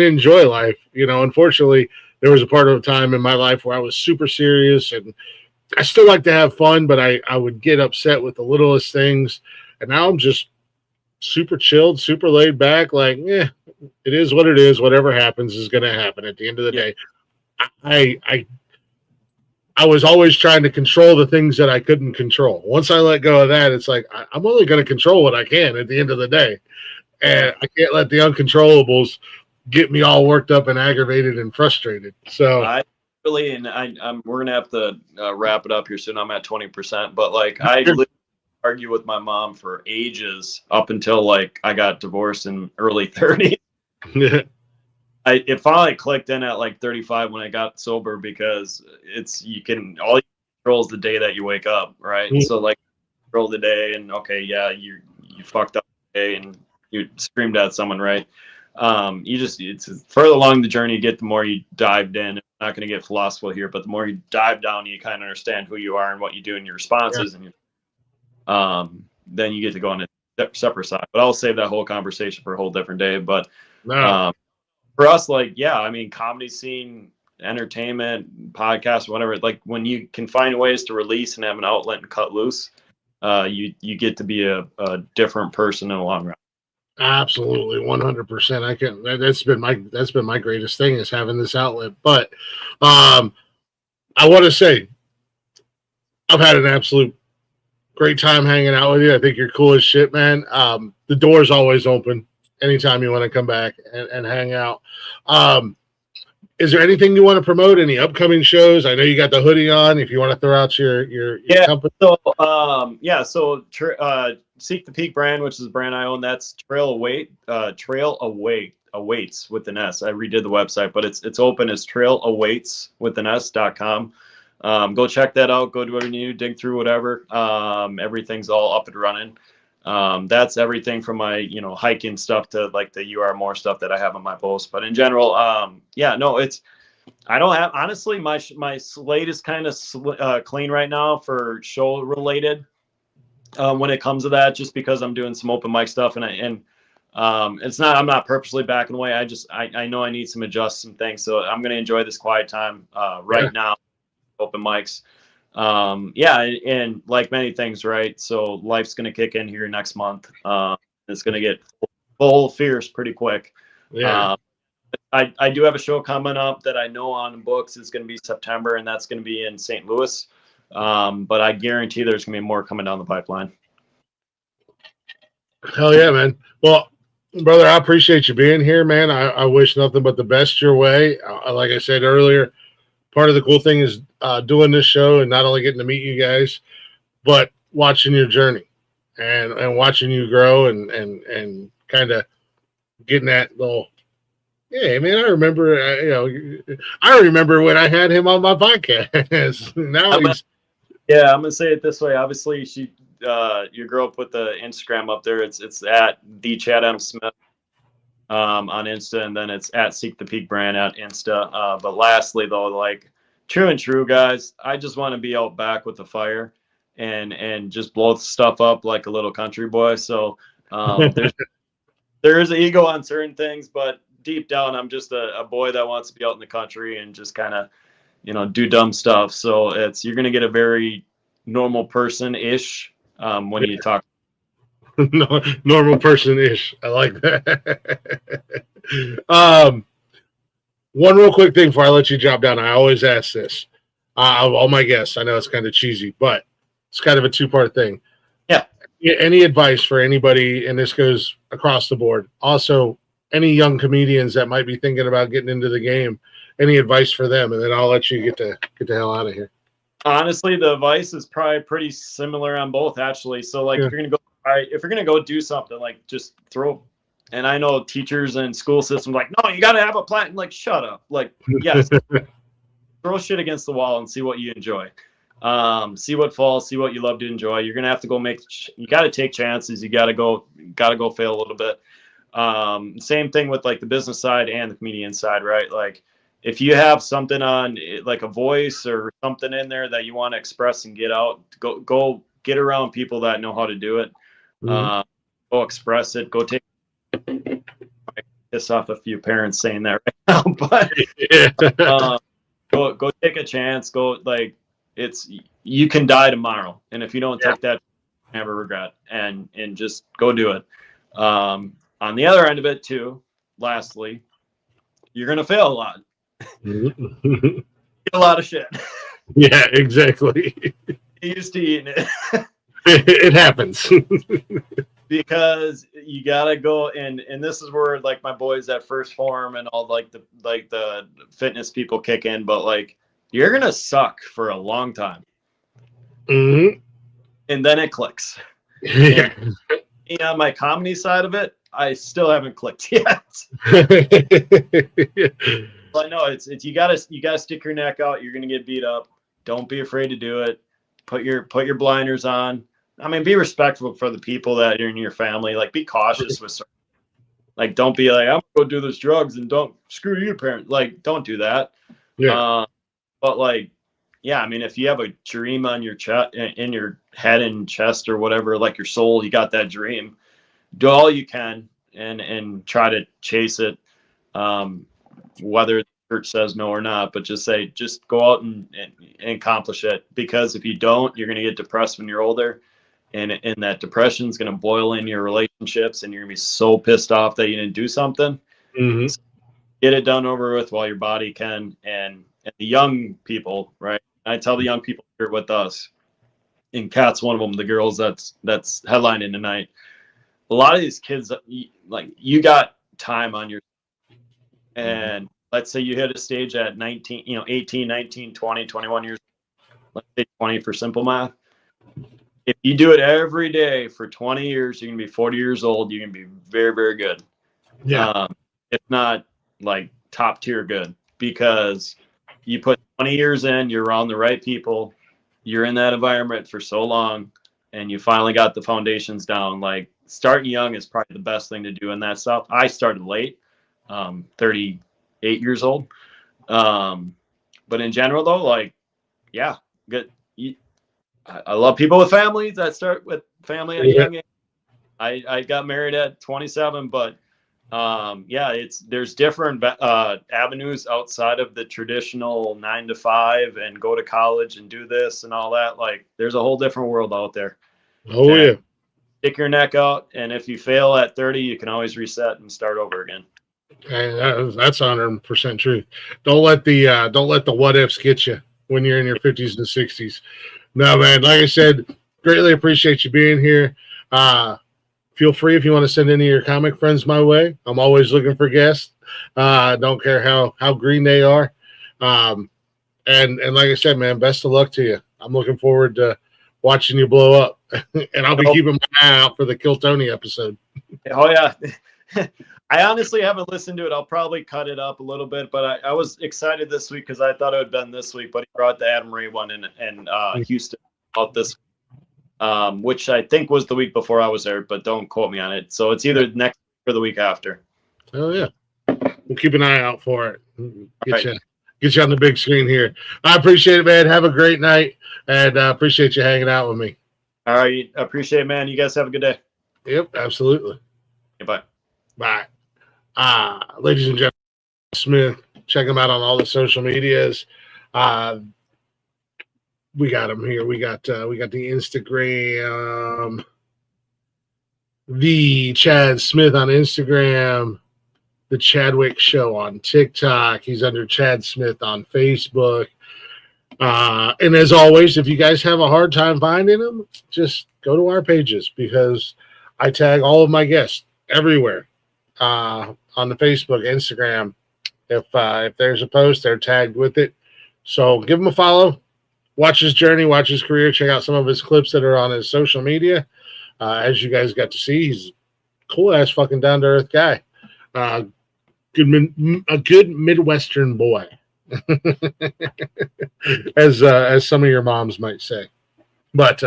enjoy life. Unfortunately, there was a part of time in my life where I was super serious and I still like to have fun, but I would get upset with the littlest things. And now I'm just super chilled, super laid back. Like, yeah, it is what it is. Whatever happens is going to happen. At the end of the day, I was always trying to control the things that I couldn't control. Once I let go of that, it's like I'm only going to control what I can at the end of the day, and I can't let the uncontrollables get me all worked up and aggravated and frustrated. So we're gonna have to wrap it up here soon. I'm at 20%, but like I literally argue with my mom for ages up until like I got divorced in early 30s. It finally clicked in at like 35 when I got sober, because all you control is the day that you wake up, right? Mm-hmm. So like control the day, and okay, yeah, you fucked up today and you screamed at someone, right? It's further along the journey you get, the more you dived in. I'm not going to get philosophical here, but the more you dive down, you kind of understand who you are and what you do and your responses, and then you get to go on a separate side. But I'll save that whole conversation for a whole different day. But for us, like, yeah, I mean, comedy scene, entertainment, podcasts, whatever, like when you can find ways to release and have an outlet and cut loose, you get to be a different person in the long run. Absolutely, 100%. That's been my greatest thing, is having this outlet. But I want to say I've had an absolute great time hanging out with you. I think you're cool as shit, man. The door's always open anytime you want to come back and hang out. Is there anything you want to promote? Any upcoming shows? I know you got the hoodie on. If you want to throw out your company. So Seek the Peak brand, which is the brand I own, that's Trail Awaits with an S. I redid the website, but it's open as trailawaits with an S.com. Go check that out. Go do whatever you need, dig through whatever. Everything's all up and running. That's everything from my, hiking stuff to like the You Are More stuff that I have on my post. But in general, I don't have, honestly, my slate is kind of clean right now for show related. When it comes to that, just because I'm doing some open mic stuff, and I'm not purposely backing away. I know I need some adjust some things, so I'm going to enjoy this quiet time now, open mics. And like many things, right? So life's going to kick in here next month. It's going to get full fierce pretty quick. Yeah. I do have a show coming up that I know on the books is going to be September, and that's going to be in St. Louis. But I guarantee there's going to be more coming down the pipeline. Hell yeah, man. Well, brother, I appreciate you being here, man. I wish nothing but the best your way. Like I said earlier, part of the cool thing is doing this show and not only getting to meet you guys, but watching your journey and watching you grow and kind of getting that little, hey, man, I remember, I remember when I had him on my podcast. Now I'm going to say it this way. Obviously, your girl put the Instagram up there. It's at the Chad M. Smith on Insta, and then it's at Seek the Peak brand at Insta. But lastly, though, like true, guys, I just want to be out back with the fire and just blow stuff up like a little country boy. So there is an ego on certain things, but deep down, I'm just a boy that wants to be out in the country and just kind of, do dumb stuff. So you're going to get a very normal person-ish when you talk. No, normal person-ish. I like that. One real quick thing before I let you drop down. I always ask this of all my guests. I know it's kind of cheesy, but it's kind of a two-part thing. Yeah. Any advice for anybody, and this goes across the board. Also, any young comedians that might be thinking about getting into the game, any advice for them? And then I'll let you get the hell out of here. Honestly, the advice is probably pretty similar on both, actually. So like, if you're going to go do something, like just throw, and I know teachers and school systems like, no, you got to have a plan. Like, shut up. Like, yes, throw shit against the wall and see what you enjoy. See what falls, see what you love to enjoy. You're going to have to go you got to take chances. You got to go fail a little bit. Same thing with like the business side and the comedian side, right? Like if you have something on like a voice or something in there that you want to express and get out, go get around people that know how to do it. Go express it. Go take. I piss off a few parents saying that right now, but go take a chance. Go like you can die tomorrow, and if you don't take that, you never regret, and just go do it. On the other end of it too, lastly, you're gonna fail a lot. Eat a lot of shit. Yeah, exactly. Get used to eating it. It happens. Because you gotta go, and this is where like my boys at First Form and all like the fitness people kick in, but like you're gonna suck for a long time, Mm-hmm. and then it clicks. Yeah. And on my comedy side of it, I still haven't clicked yet. But no, it's you gotta stick your neck out. You're gonna get beat up. Don't be afraid to do it. Put your blinders on. I mean, be respectful for the people that are in your family. Like, be cautious with certain, like, don't be like, I'm gonna go do this drugs and don't screw your parents. Like, don't do that. Yeah. But like, yeah, I mean, if you have a dream on your chest, in your head and chest or whatever, like your soul, you got that dream. Do all you can and try to chase it. Whether the church says no or not, but just go out and accomplish it. Because if you don't, you're gonna get depressed when you're older. And that depression is going to boil in your relationships, and you're going to be so pissed off that you didn't do something. Mm-hmm. So get it done over with while your body can. And the young people, right? I tell the young people here with us, and Kat's one of them, the girls that's headlining tonight. A lot of these kids, like, you got time on your, and let's say you hit a stage at 19, 18, 19, 20, 21 years, let's say 20 for simple math. If you do it every day for 20 years, you're going to be 40 years old. You're going to be very, very good. Yeah. If not like top tier good, because you put 20 years in, you're around the right people. You're in that environment for so long, and you finally got the foundations down. Like, starting young is probably the best thing to do in that stuff. I started late, 38 years old. But in general though, like, yeah, good. I love people with families that start with family at a young age. I got married at 27, but there's different avenues outside of the traditional 9 to 5 and go to college and do this and all that. Like, there's a whole different world out there. Oh, and yeah. Stick your neck out, and if you fail at 30, you can always reset and start over again. And that's 100% truth. Don't let the what ifs get you when you're in your 50s and 60s. No, man, like I said, greatly appreciate you being here. Feel free if you want to send any of your comic friends my way. I'm always looking for guests. Don't care how green they are. And like I said, man, best of luck to you. I'm looking forward to watching you blow up. And I'll be keeping my eye out for the Kill Tony episode. Oh, yeah. I honestly haven't listened to it. I'll probably cut it up a little bit, but I was excited this week because I thought it would have been this week, but he brought the Adam Ray one in Houston about this, which I think was the week before I was there, but don't quote me on it. So it's either next week or the week after. Oh, yeah. We'll keep an eye out for it. Get you on the big screen here. I appreciate it, man. Have a great night, and appreciate you hanging out with me. All right. I appreciate it, man. You guys have a good day. Yep, absolutely. Bye. Bye. Ladies and gentlemen, Smith, check him out on all the social medias. We got him here. We got the Instagram, the Chad Smith on Instagram, the Chadwick Show on TikTok. He's under Chad Smith on Facebook. And as always, if you guys have a hard time finding him, just go to our pages, because I tag all of my guests everywhere. On the Facebook, Instagram. If there's a post, they're tagged with it. So give him a follow. Watch his journey, watch his career, check out some of his clips that are on his social media. As you guys got to see, he's a cool-ass fucking down-to-earth guy. A good Midwestern boy, as some of your moms might say. But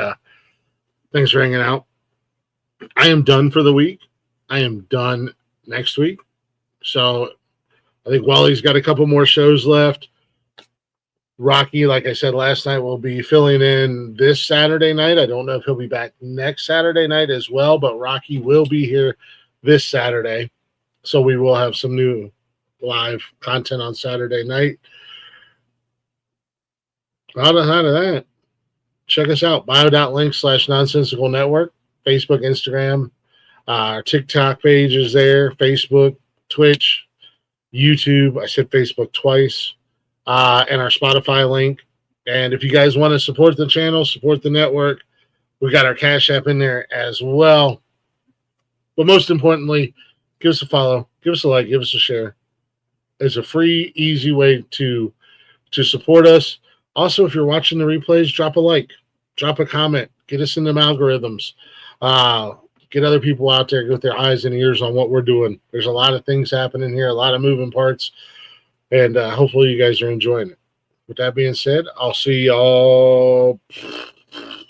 thanks for hanging out. I am done for the week. I am done next week. So I think Wally's got a couple more shows left. Rocky, like I said last night, will be filling in this Saturday night. I don't know if he'll be back next Saturday night as well, but Rocky will be here this Saturday. So we will have some new live content on Saturday night. Out of that, check us out. bio.link/Nonsensical Network, Facebook, Instagram. Our TikTok page is there, Facebook, Twitch, YouTube. I said Facebook twice. And our Spotify link. And if you guys want to support the channel, support the network, we got our Cash App in there as well. But most importantly, give us a follow, give us a like, give us a share. It's a free, easy way to support us. Also, if you're watching the replays, drop a like, drop a comment, get us in them algorithms. Get other people out there with their eyes and ears on what we're doing. There's a lot of things happening here, a lot of moving parts, and hopefully you guys are enjoying it. With that being said, I'll see y'all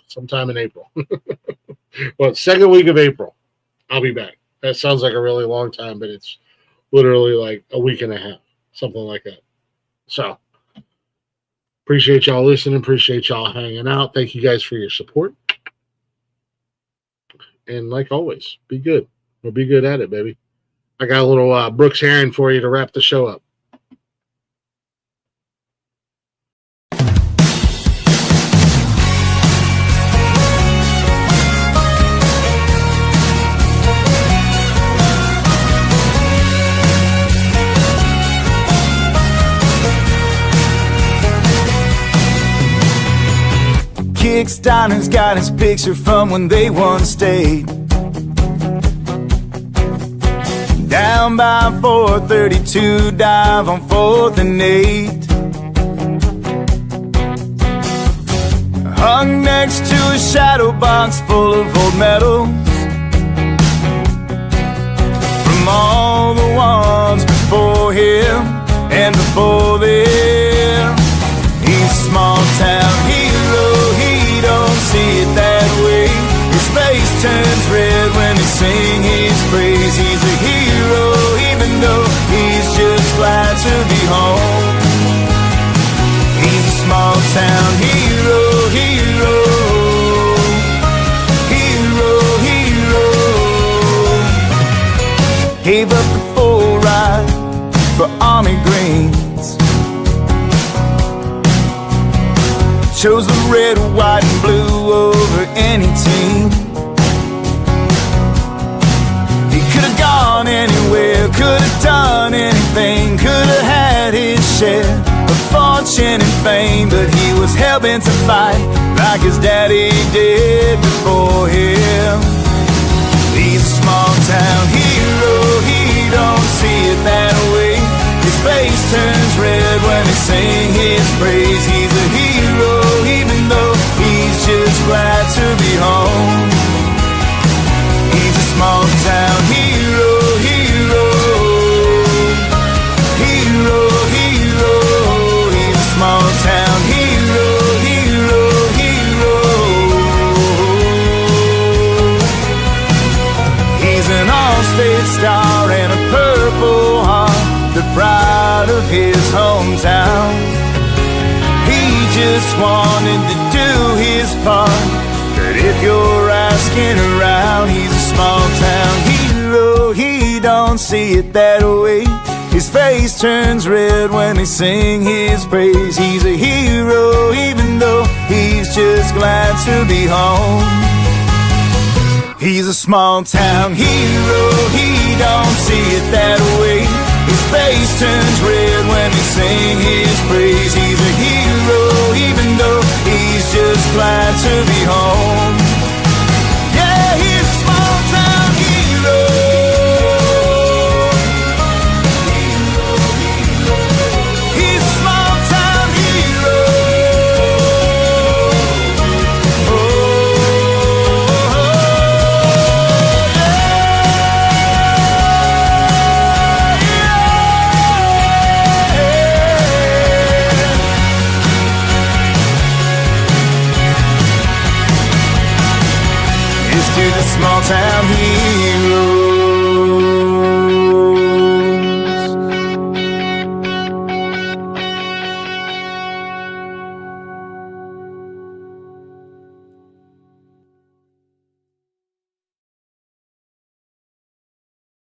sometime in April. Well, second week of April, I'll be back. That sounds like a really long time, but it's literally like a week and a half, something like that. So, appreciate y'all listening. Appreciate y'all hanging out. Thank you guys for your support. And like always, be good. We'll be good at it, baby. I got a little Brooks Herring for you to wrap the show up. Kickstarter's got his picture from when they once stayed down by 432, dive on 4th and 8. Hung next to a shadow box full of old medals from all the ones before him and before them. He's a small town hero, he don't see it that way. His face turns red when they sing his praise. He's a hero even though he's just glad to be home. He's a small town hero, hero, hero, hero. Gave up the full ride for army greens. Chose the red, white, and blue over any team. He could have gone anywhere, could have done anything, could have had his share of fortune and fame, but he was hell-bent to fight like his daddy did before him. He's a small-town hero, he don't see it that way. His face turns red when they sing his praise. He's a hero even though he's just glad to be home. He's a small town hero, hero, hero, hero. He's a small town hero, hero, hero. He's an all-state star and a Purple Heart, the pride of his hometown. He just wanted to do his part, but if you're asking around, he's a small town hero, he don't see it that way. His face turns red when they sing his praise. He's a hero even though he's just glad to be home. He's a small town hero, he don't see it that way. His face turns red when they sing his praise. He's a hero even though he's just glad to be home. Yeah, he's a small town hero. He's a small town hero. To the small town hero.